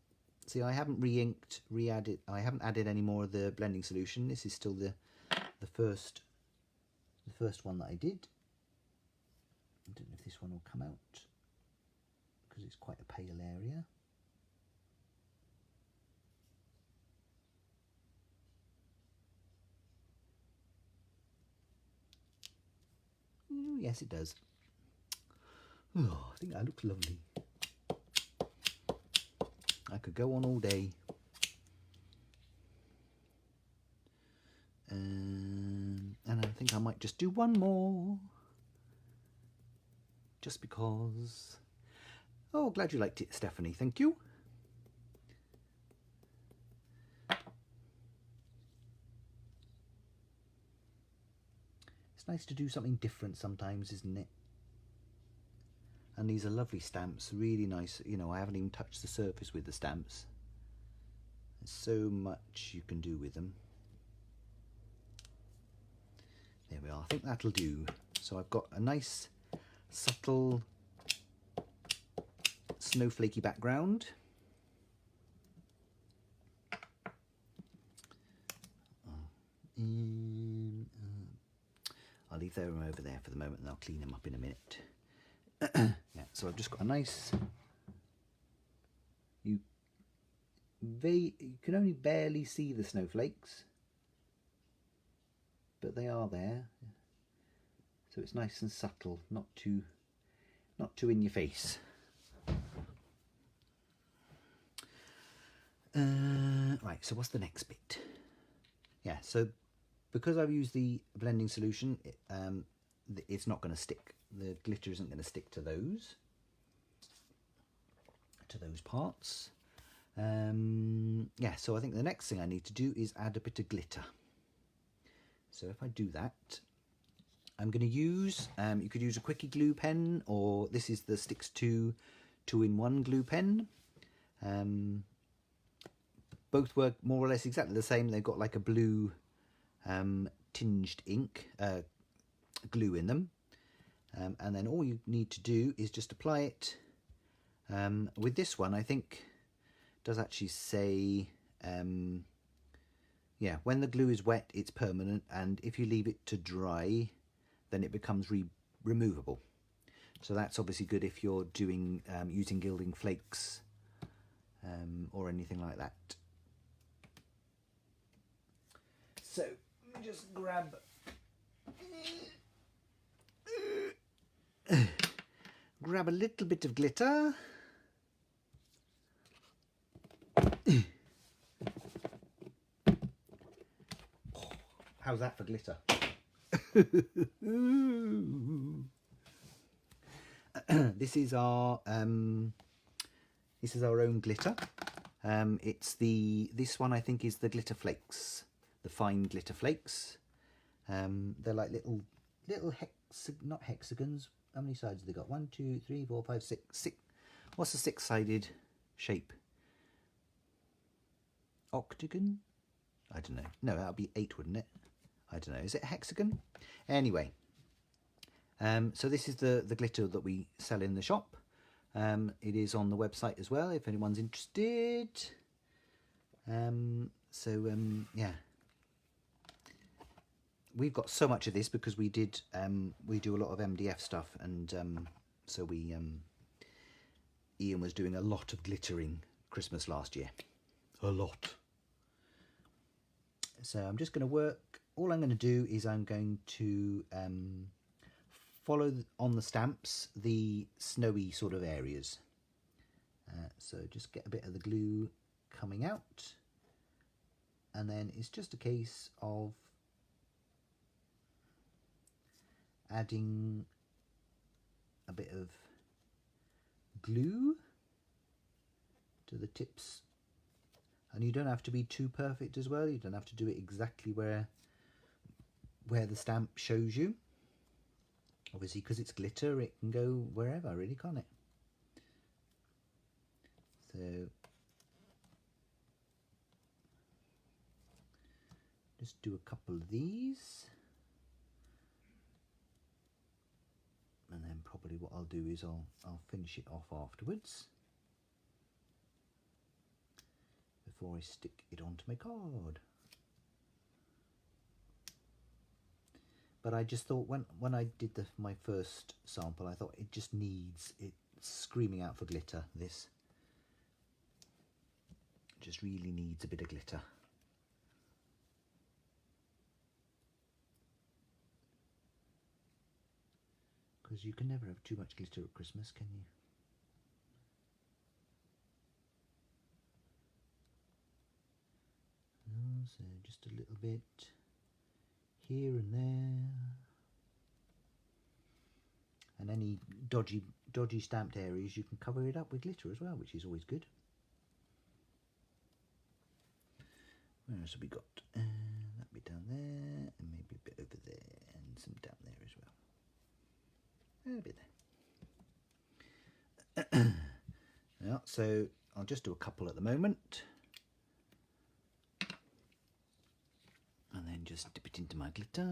See, I haven't I haven't added any more of the blending solution. This is still the first one that I did. I don't know if this one will come out because it's quite a pale area. Oh, yes, it does. Oh, I think that looks lovely. I could go on all day. And I think I might just do one more. Just because. Oh, glad you liked it, Stephanie. Thank you. It's nice to do something different sometimes, isn't it? And these are lovely stamps, really nice. You know, I haven't even touched the surface with the stamps. There's so much you can do with them. There we are, I think that'll do. So I've got a nice, subtle, snowflakey background. I'll leave them over there for the moment and I'll clean them up in a minute. Yeah, so I've just got a nice, you can only barely see the snowflakes, but they are there. So it's nice and subtle, not too in your face. Right, so what's the next bit? Yeah, so because I've used the blending solution, it's not going to stick. The glitter isn't going to stick to those parts. Yeah, so I think the next thing I need to do is add a bit of glitter. So if I do that, I'm going to use, you could use a quickie glue pen, or this is the Sticks 2 2-in-1 glue pen. Both work more or less exactly the same. They've got like a blue tinged ink glue in them. And then all you need to do is just apply it. With this one, I think it does actually say, yeah, when the glue is wet, it's permanent, and if you leave it to dry, then it becomes removable. So that's obviously good if you're doing using gilding flakes or anything like that. So let me just grab a little bit of glitter. How's that for glitter? This is our own glitter. This one I think is the glitter flakes, the fine glitter flakes. They're like little not hexagons. How many sides have they got? 1, 2, 3, 4, 5, 6. What's a six-sided shape? Octagon? I don't know. No, that would be 8, wouldn't it? I don't know. Is it a hexagon? Anyway, so this is the glitter that we sell in the shop. It is on the website as well if anyone's interested. Yeah, we've got so much of this because we do a lot of MDF stuff, and so Ian was doing a lot of glittering Christmas last year. A lot. So I'm just going to work. All I'm going to do is I'm going to follow on the stamps the snowy sort of areas. So just get a bit of the glue coming out, and then it's just a case of adding a bit of glue to the tips. And you don't have to be too perfect as well. You don't have to do it exactly where the stamp shows you. Obviously, because it's glitter, it can go wherever, really, can't it? So just do a couple of these. And then probably what I'll do is I'll finish it off afterwards, before I stick it onto my card. But I just thought when I did my first sample, I thought it just needs it screaming out for glitter. This just really needs a bit of glitter. Because you can never have too much glitter at Christmas, can you? So just a little bit here and there, and any dodgy stamped areas you can cover it up with glitter as well, which is always good. Where else have we got? That bit down there, and maybe a bit over there, and some down there as well. And a bit there. Yeah, so I'll just do a couple at the moment. And then just dip it into my glitter.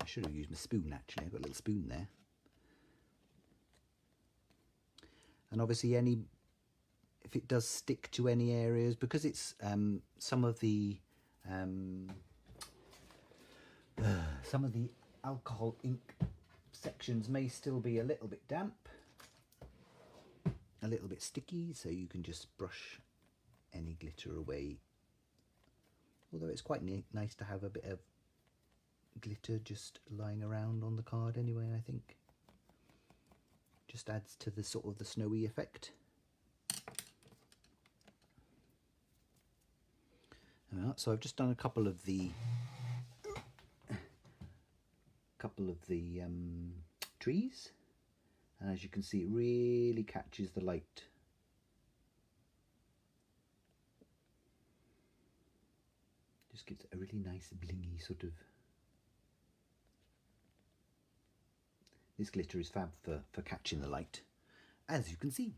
I should have used my spoon actually. I've got a little spoon there. And obviously if it does stick to any areas, because it's some of the alcohol ink sections may still be a little bit damp, a little bit sticky, so you can just brush any glitter away. Although it's quite nice to have a bit of glitter just lying around on the card anyway, I think. Just adds to the sort of the snowy effect. So I've just done a couple of the trees, and as you can see, it really catches the light. Just gives it a really nice blingy sort of. This glitter is fab for catching the light, as you can see.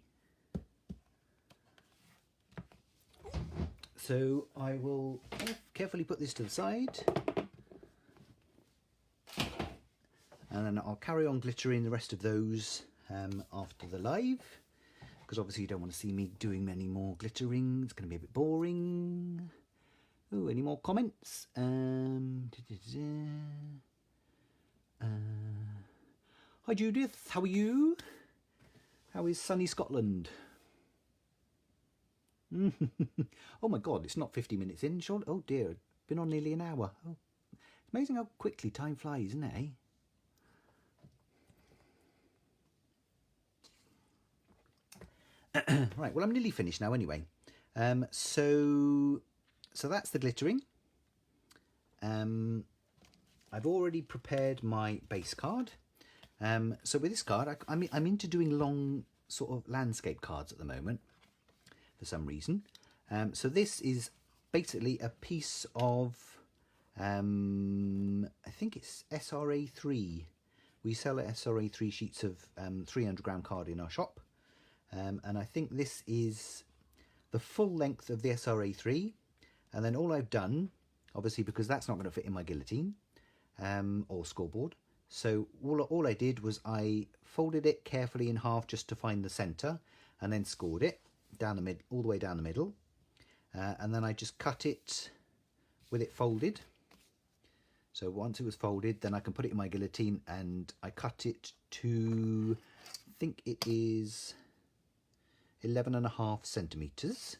So I will carefully put this to the side, and then I'll carry on glittering the rest of those after the live, because obviously you don't want to see me doing any more glittering. It's going to be a bit boring. Oh, any more comments? Hi Judith, how are you? How is sunny Scotland? Oh my god, it's not 50 minutes in, sure. Oh dear, been on nearly an hour. Oh, it's amazing how quickly time flies, isn't it, eh? Right, well I'm nearly finished now anyway. So that's the glittering. I've already prepared my base card. So with this card, I'm into doing long sort of landscape cards at the moment for some reason. So this is basically a piece of, I think it's SRA3. We sell SRA3 sheets of 300-gram card in our shop. And I think this is the full length of the SRA3. And then all I've done, obviously because that's not going to fit in my guillotine or scoreboard, so all I did was I folded it carefully in half just to find the centre, and then scored it down the all the way down the middle, and then I just cut it with it folded. So once it was folded, then I can put it in my guillotine, and I cut it to, I think it is 11.5 centimetres,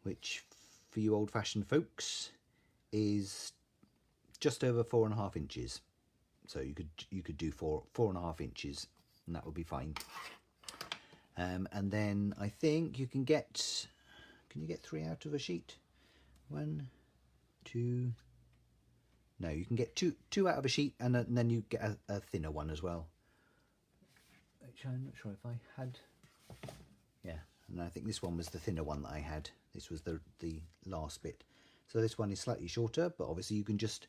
which for you old-fashioned folks is just over 4.5 inches. So you could do 4.5 inches, and that would be fine. And then I think you can get 3 out of a sheet? 1, 2. No, you can get two out of a sheet, and then you get a thinner one as well. Which I'm not sure if I had. Yeah, and I think this one was the thinner one that I had. This was the last bit. So this one is slightly shorter, but obviously you can just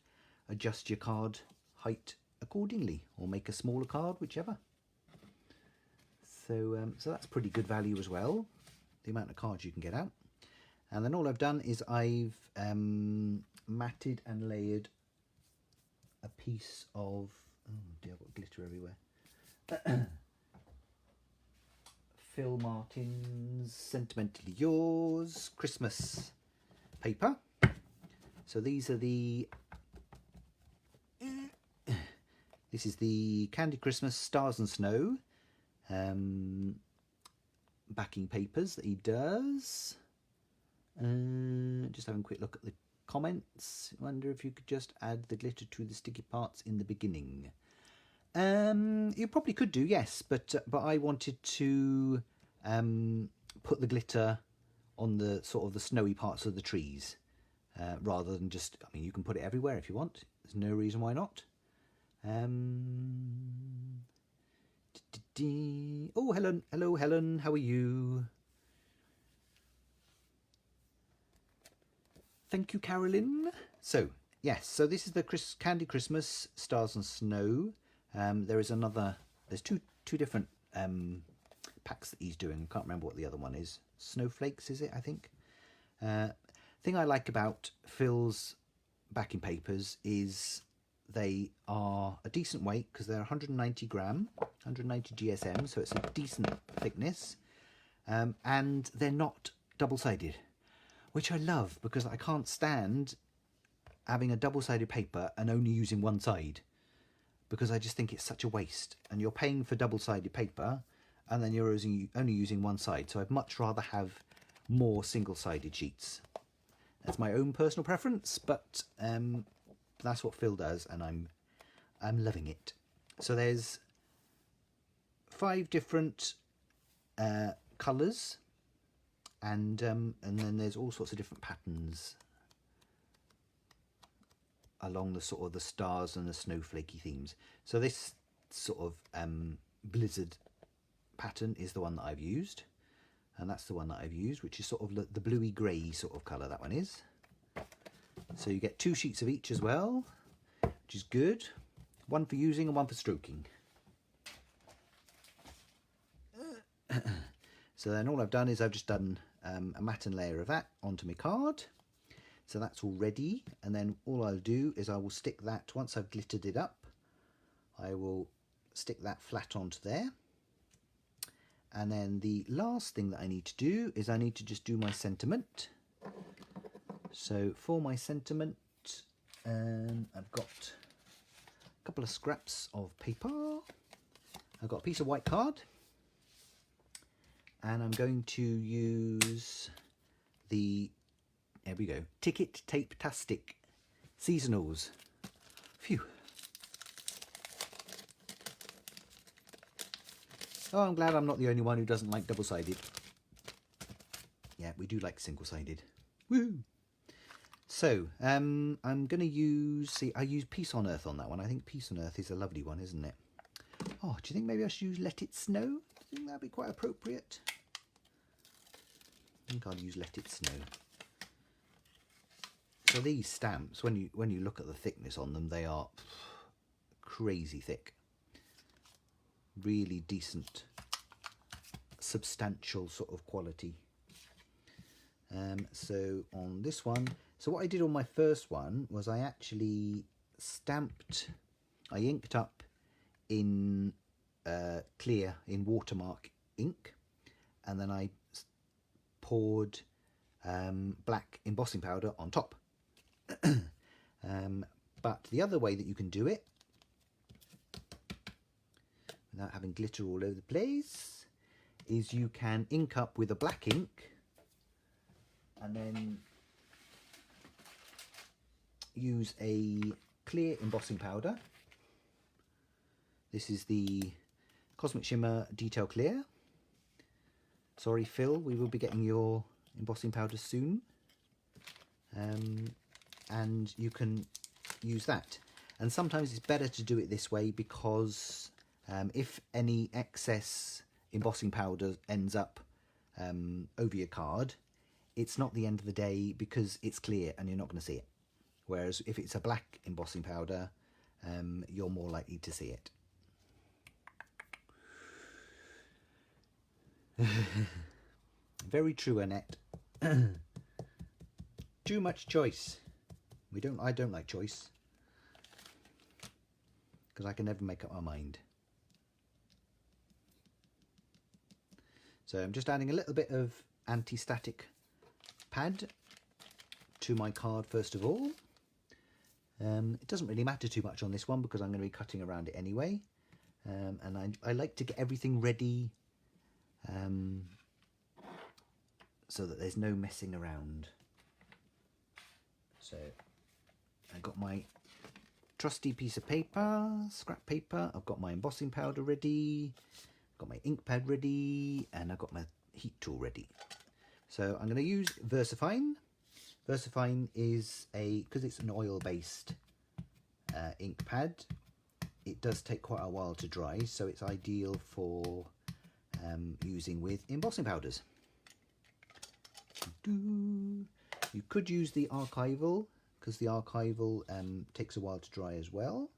adjust your card height accordingly, or make a smaller card, whichever. So that's pretty good value as well, the amount of cards you can get out. And then all I've done is I've matted and layered a piece of, oh dear, I've got glitter everywhere. Phil Martin's Sentimentally Yours Christmas paper. So these are this is the Candy Christmas Stars and Snow backing papers that he does. Just having a quick look at the comments. Wonder if you could just add the glitter to the sticky parts in the beginning. You probably could do, yes, but I wanted to put the glitter on the sort of the snowy parts of the trees, rather than just, I mean, you can put it everywhere if you want. There's no reason why not. Oh, Helen. Hello, Helen. How are you? Thank you, Carolyn. So, yes, so this is the Candy Christmas Stars and Snow. There's two different packs that he's doing. I can't remember what the other one is. Snowflakes, is it, I think? Thing I like about Phil's backing papers is they are a decent weight, because they're 190 gram, 190 GSM, so it's a decent thickness. And they're not double-sided, which I love, because I can't stand having a double-sided paper and only using one side, because I just think it's such a waste. And you're paying for double-sided paper, and then you're only using one side. So I'd much rather have more single-sided sheets. That's my own personal preference, but that's what Phil does, and I'm loving it. So there's 5 different colours, and then there's all sorts of different patterns along the sort of the stars and the snowflakey themes. So this sort of blizzard pattern is the one that I've used, and that's the one that I've used, which is sort of the bluey grey sort of colour, that one is. So you get 2 sheets of each as well, which is good. One for using and one for stroking. So then all I've done is I've just done a matte and layer of that onto my card. So that's all ready, and then all I'll do is I will stick that, once I've glittered it up, I will stick that flat onto there. And then the last thing that I need to do is I need to just do my sentiment. So for my sentiment, I've got a couple of scraps of paper. I've got a piece of white card, and I'm going to use the, there we go, Ticket Tape-tastic Seasonals. Phew. Oh, I'm glad I'm not the only one who doesn't like double-sided. Yeah, we do like single-sided. Woo! So, I'm going to use, I use Peace on Earth on that one. I think Peace on Earth is a lovely one, isn't it? Oh, do you think maybe I should use Let It Snow? Do you think that'd be quite appropriate? I think I'll use Let It Snow. So these stamps, when you look at the thickness on them, they are crazy thick. Really decent, substantial sort of quality. So on this one, so what I did on my first one was I actually I inked up in clear, in watermark ink, and then I poured black embossing powder on top. But the other way that you can do it, without having glitter all over the place, is you can ink up with a black ink and then use a clear embossing powder. This is the Cosmic Shimmer Detail Clear. Sorry, Phil, we will be getting your embossing powder soon. And you can use that. And sometimes it's better to do it this way because if any excess embossing powder ends up over your card, it's not the end of the day because it's clear and you're not going to see it. Whereas if it's a black embossing powder, you're more likely to see it. Very true, Annette. Too much choice. I don't like choice because I can never make up my mind. So I'm just adding a little bit of anti-static pad to my card first of all. It doesn't really matter too much on this one because I'm going to be cutting around it anyway. And I like to get everything ready so that there's no messing around. So I got my trusty piece of paper, scrap paper. I've got my embossing powder ready, got my ink pad ready, and I've got my heat tool ready. So I'm going to use VersaFine. VersaFine is because it's an oil-based ink pad, it does take quite a while to dry, so it's ideal for using with embossing powders. You could use the archival, because the archival takes a while to dry as well,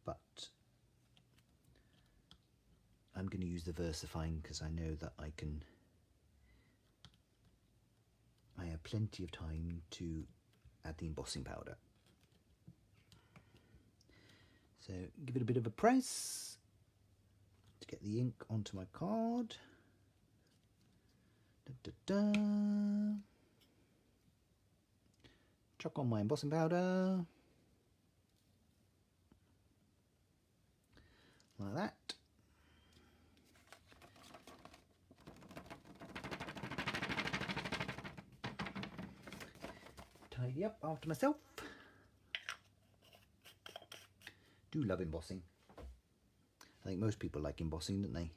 but I'm going to use the VersaFine because I know that I have plenty of time to add the embossing powder. So give it a bit of a press to get the ink onto my card. Da, da, da. Chuck on my embossing powder. Like that. Tidy up after myself. Do love embossing. I think most people like embossing, don't they?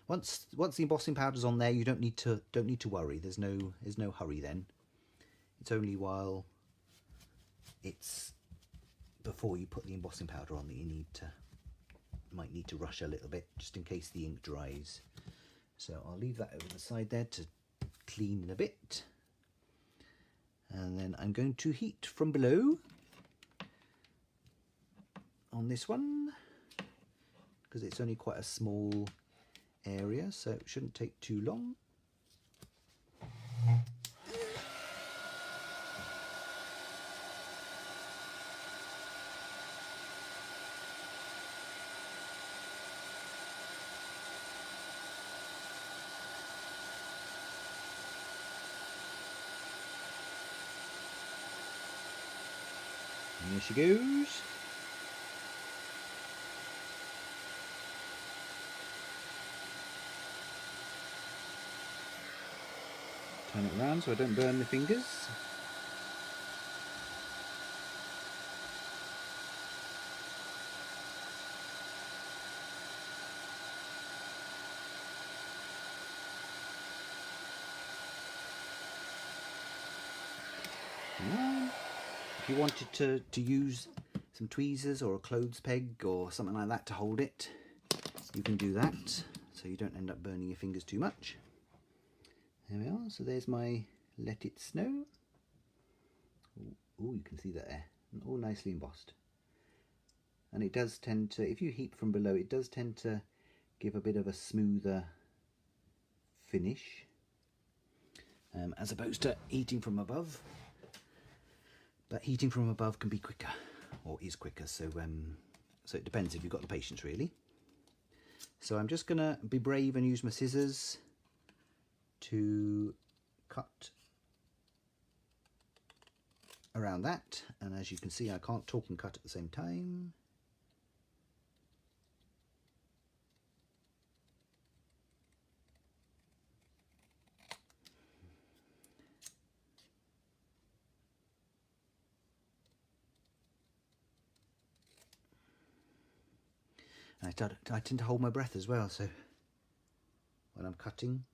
Once the embossing powder's on there, you don't need to worry. There's no hurry then. It's only while it's before you put the embossing powder on that you might need to rush a little bit just in case the ink dries. So I'll leave that over the side there to clean in a bit. And then I'm going to heat from below on this one because it's only quite a small area, so it shouldn't take too long. And here she goes. Turn it around so I don't burn my fingers. If you wanted to use some tweezers or a clothes peg or something like that to hold it, you can do that so you don't end up burning your fingers too much. There we are. So there's my Let It Snow. Oh, you can see that there, all nicely embossed. And it does tend to, if you heat from below, it does tend to give a bit of a smoother finish, as opposed to heating from above. But heating from above can be quicker, or is quicker, so it depends if you've got the patience, really. So I'm just going to be brave and use my scissors to cut around that. And as you can see, I can't talk and cut at the same time. I tend to hold my breath as well, so when I'm cutting.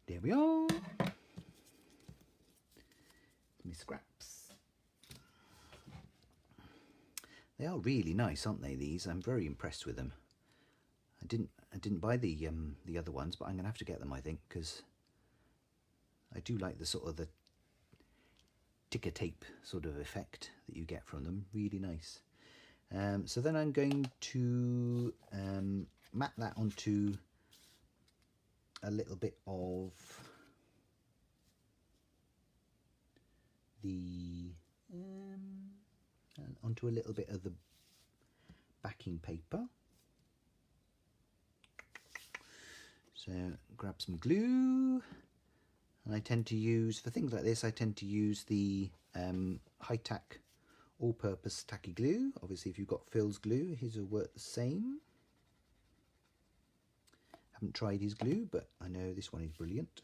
There we are. My scraps. They are really nice, aren't they, these? I'm very impressed with them. I didn't buy the other ones, but I'm going to have to get them, I think, because I do like the sort of the ticker tape sort of effect that you get from them. Really nice. So then I'm going to mat that onto a little bit of the onto a little bit of the backing paper. So grab some glue. And I tend to use, for things like this, I tend to use the high-tack all-purpose tacky glue. Obviously, if you've got Phil's glue, his will work the same. Haven't tried his glue, but I know this one is brilliant.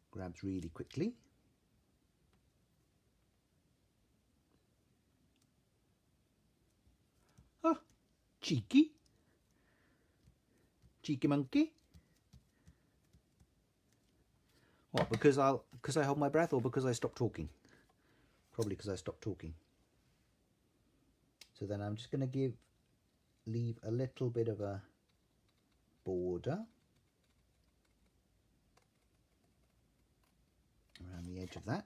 Grabs really quickly. Oh, cheeky. Cheeky monkey. What, because I hold my breath, or because I stop talking? Probably because I stopped talking. So then I'm just going to leave a little bit of a border around the edge of that.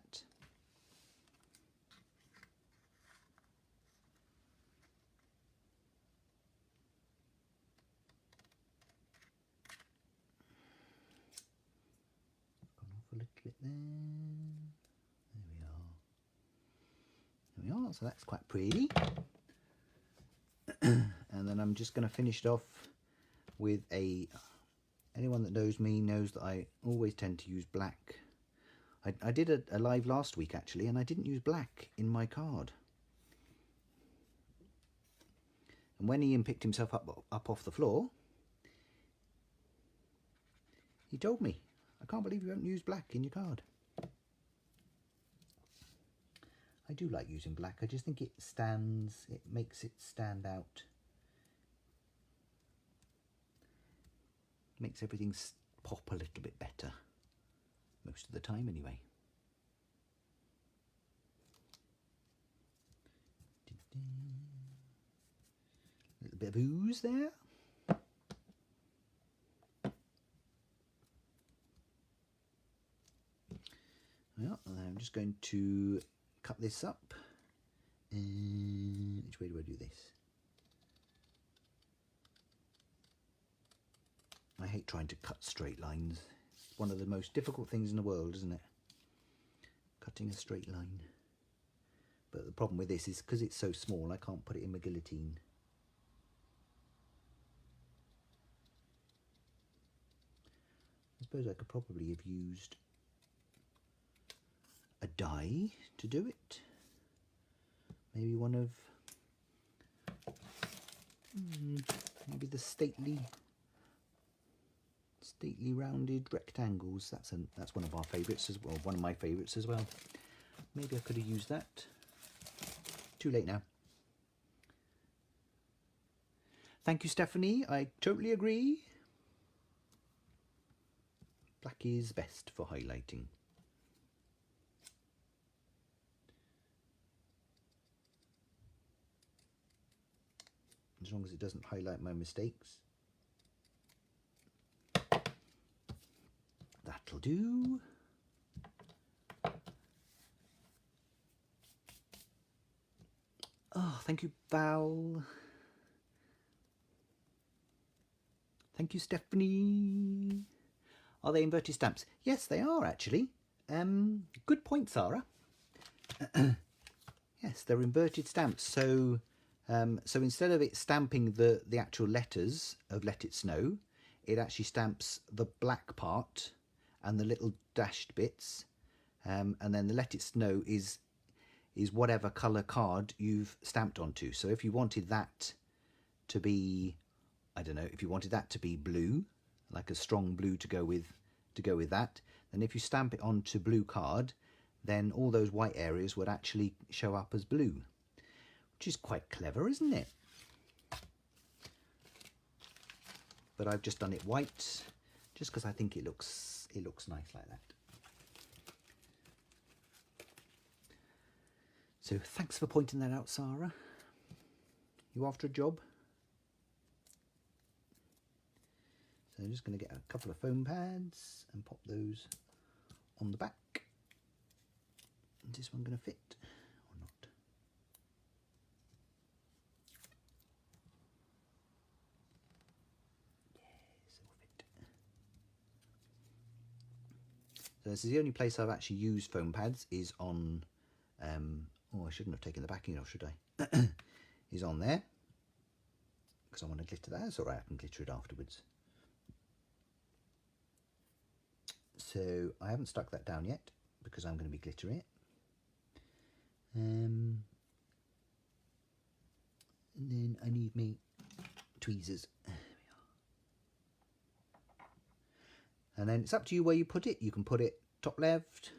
A little bit there. There we are. So that's quite pretty. And then I'm just going to finish it off with anyone that knows me knows that I always tend to use black. I did a live last week actually, and I didn't use black in my card. And when Ian picked himself up off the floor, he told me, I can't believe you haven't used black in your card. I do like using black. I just think it makes it stand out. Makes everything pop a little bit better. Most of the time anyway. A little bit of ooze there. Well, I'm just going to cut this up. Which way do I do this? I hate trying to cut straight lines. It's one of the most difficult things in the world, isn't it? Cutting a straight line. But the problem with this is because it's so small, I can't put it in my guillotine. I suppose I could probably have used a die to do it. Maybe one of maybe the stately rounded rectangles. That's one of our favourites as well. One of my favourites as well. Maybe I could have used that. Too late now. Thank you, Stephanie. I totally agree. Black is best for highlighting. As long as it doesn't highlight my mistakes. That'll do. Oh, thank you, Val. Thank you, Stephanie. Are they inverted stamps? Yes, they are, actually. Good point, Sarah. Yes, they're inverted stamps. So instead of it stamping the actual letters of Let It Snow, it actually stamps the black part and the little dashed bits. And then the Let It Snow is whatever colour card you've stamped onto. So if you wanted that to be, I don't know, if you wanted that to be blue, like a strong blue to go with that, then if you stamp it onto blue card, then all those white areas would actually show up as blue, which is quite clever, isn't it? But I've just done it white, just because I think it looks nice like that. So thanks for pointing that out, Sarah. You after a job? So I'm just going to get a couple of foam pads and pop those on the back. Is this one going to fit or not? Yes, it will fit. So this is the only place I've actually used foam pads is on, oh, I shouldn't have taken the backing off, should I? Is on there, because I want to glitter that. That's all right, I can glitter it afterwards. So I haven't stuck that down yet because I'm going to be glittering it. And then I need me tweezers. There we are. And then it's up to you where you put it. You can put it top left,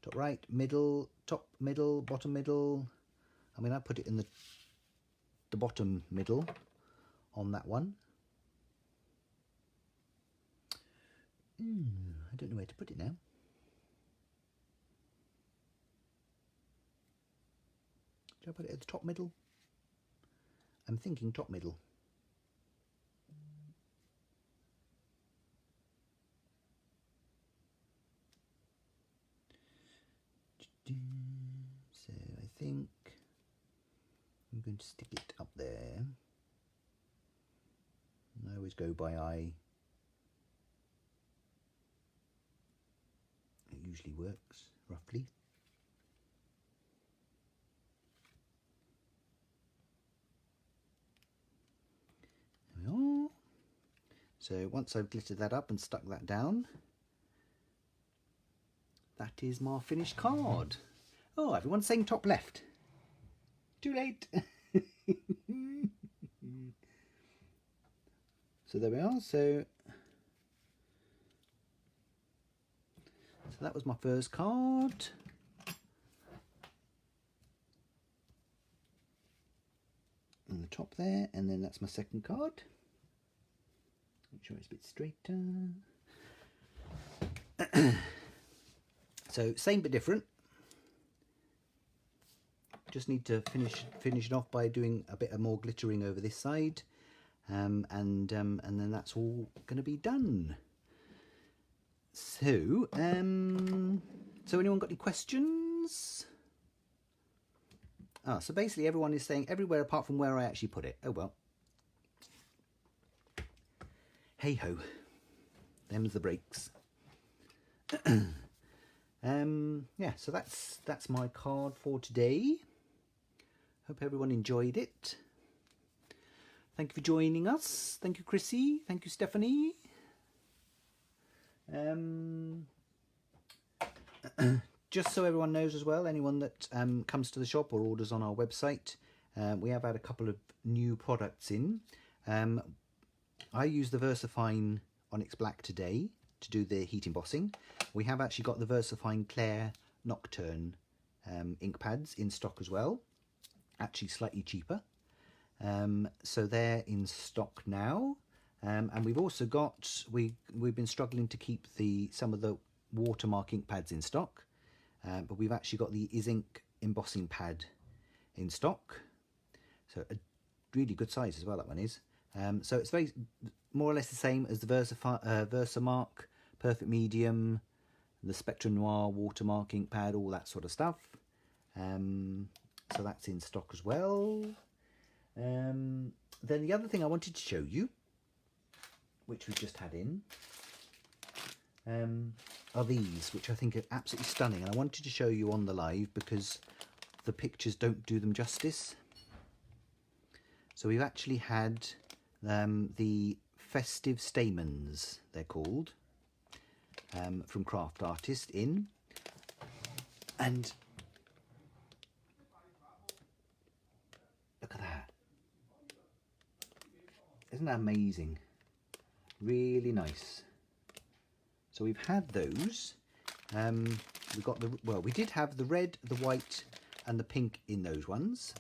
top right, middle, top middle, bottom middle. I mean, I put it in the bottom middle on that one. I don't know where to put it now. Should I put it at the top middle? I'm thinking top middle. So I think I'm going to stick it up there. I always go by eye. It usually works, roughly. There we are. So once I've glittered that up and stuck that down, that is my finished card. Oh, everyone's saying top left. Too late. So there we are. So that was my first card. On the top there, and then that's my second card. Make sure it's a bit straighter. So same but different. Just need to finish it off by doing a bit more glittering over this side, and then that's all going to be done. So so anyone got any questions? So basically everyone is saying everywhere apart from where I actually put it. Oh well. Hey ho. Them's the breaks. Yeah, so that's my card for today. Hope everyone enjoyed it. Thank you for joining us. Thank you, Chrissy. Thank you, Stephanie. Just so everyone knows as well, anyone that comes to the shop or orders on our website, we have had a couple of new products in. I use the VersaFine Onyx Black today to do the heat embossing. We have actually got the VersaFine Claire Nocturne ink pads in stock as well, actually slightly cheaper. So they're in stock now. And we've also got, we've been struggling to keep some of the watermark ink pads in stock, but we've actually got the Ink embossing pad in stock. So a really good size as well, that one is. So it's very more or less the same as the Versamark Perfect Medium, the Spectrum Noir watermark ink pad, all that sort of stuff. So that's in stock as well. Then the other thing I wanted to show you, which we've just had in, are these, which I think are absolutely stunning. And I wanted to show you on the live because the pictures don't do them justice. So we've actually had the Festive Stamens, they're called, from Craft Artist in. And look at that. Isn't that amazing? Really nice. So we've had those. We've got we did have the red, the white and the pink in those ones.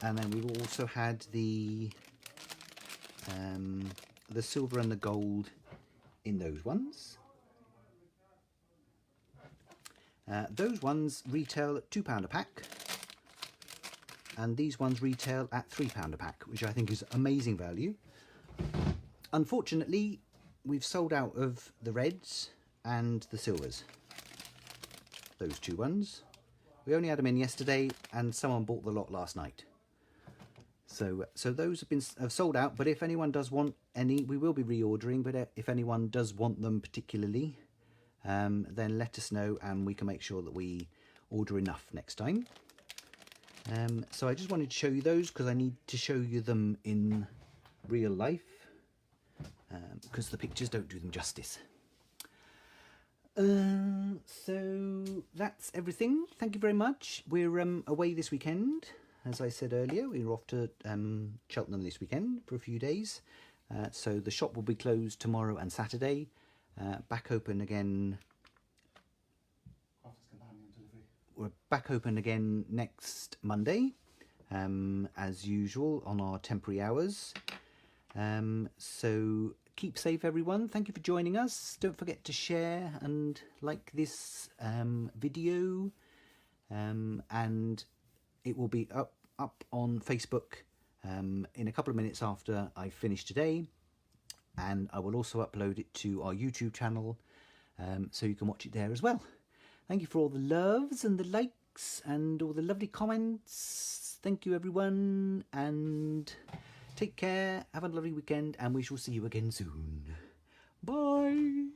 And then we've also had the silver and the gold in those ones. Those ones retail at £2 a pack. And these ones retail at £3 a pack, which I think is amazing value. Unfortunately, we've sold out of the reds and the silvers. Those two ones. We only had them in yesterday, and someone bought the lot last night. So those have sold out. But if anyone does want any, we will be reordering. But if anyone does want them particularly, then let us know, and we can make sure that we order enough next time. So I just wanted to show you those because I need to show you them in real life, because the pictures don't do them justice. So that's everything. Thank you very much. We're away this weekend. As I said earlier, we're off to Cheltenham this weekend for a few days. So the shop will be closed tomorrow and Saturday. Back open again. We're back open again next Monday, as usual, on our temporary hours. So keep safe, everyone. Thank you for joining us. Don't forget to share and like this video, and it will be up on Facebook in a couple of minutes after I finish today, and I will also upload it to our YouTube channel, so you can watch it there as well. Thank you for all the loves and the likes and all the lovely comments. Thank you, everyone, and take care. Have a lovely weekend, and we shall see you again soon. Bye.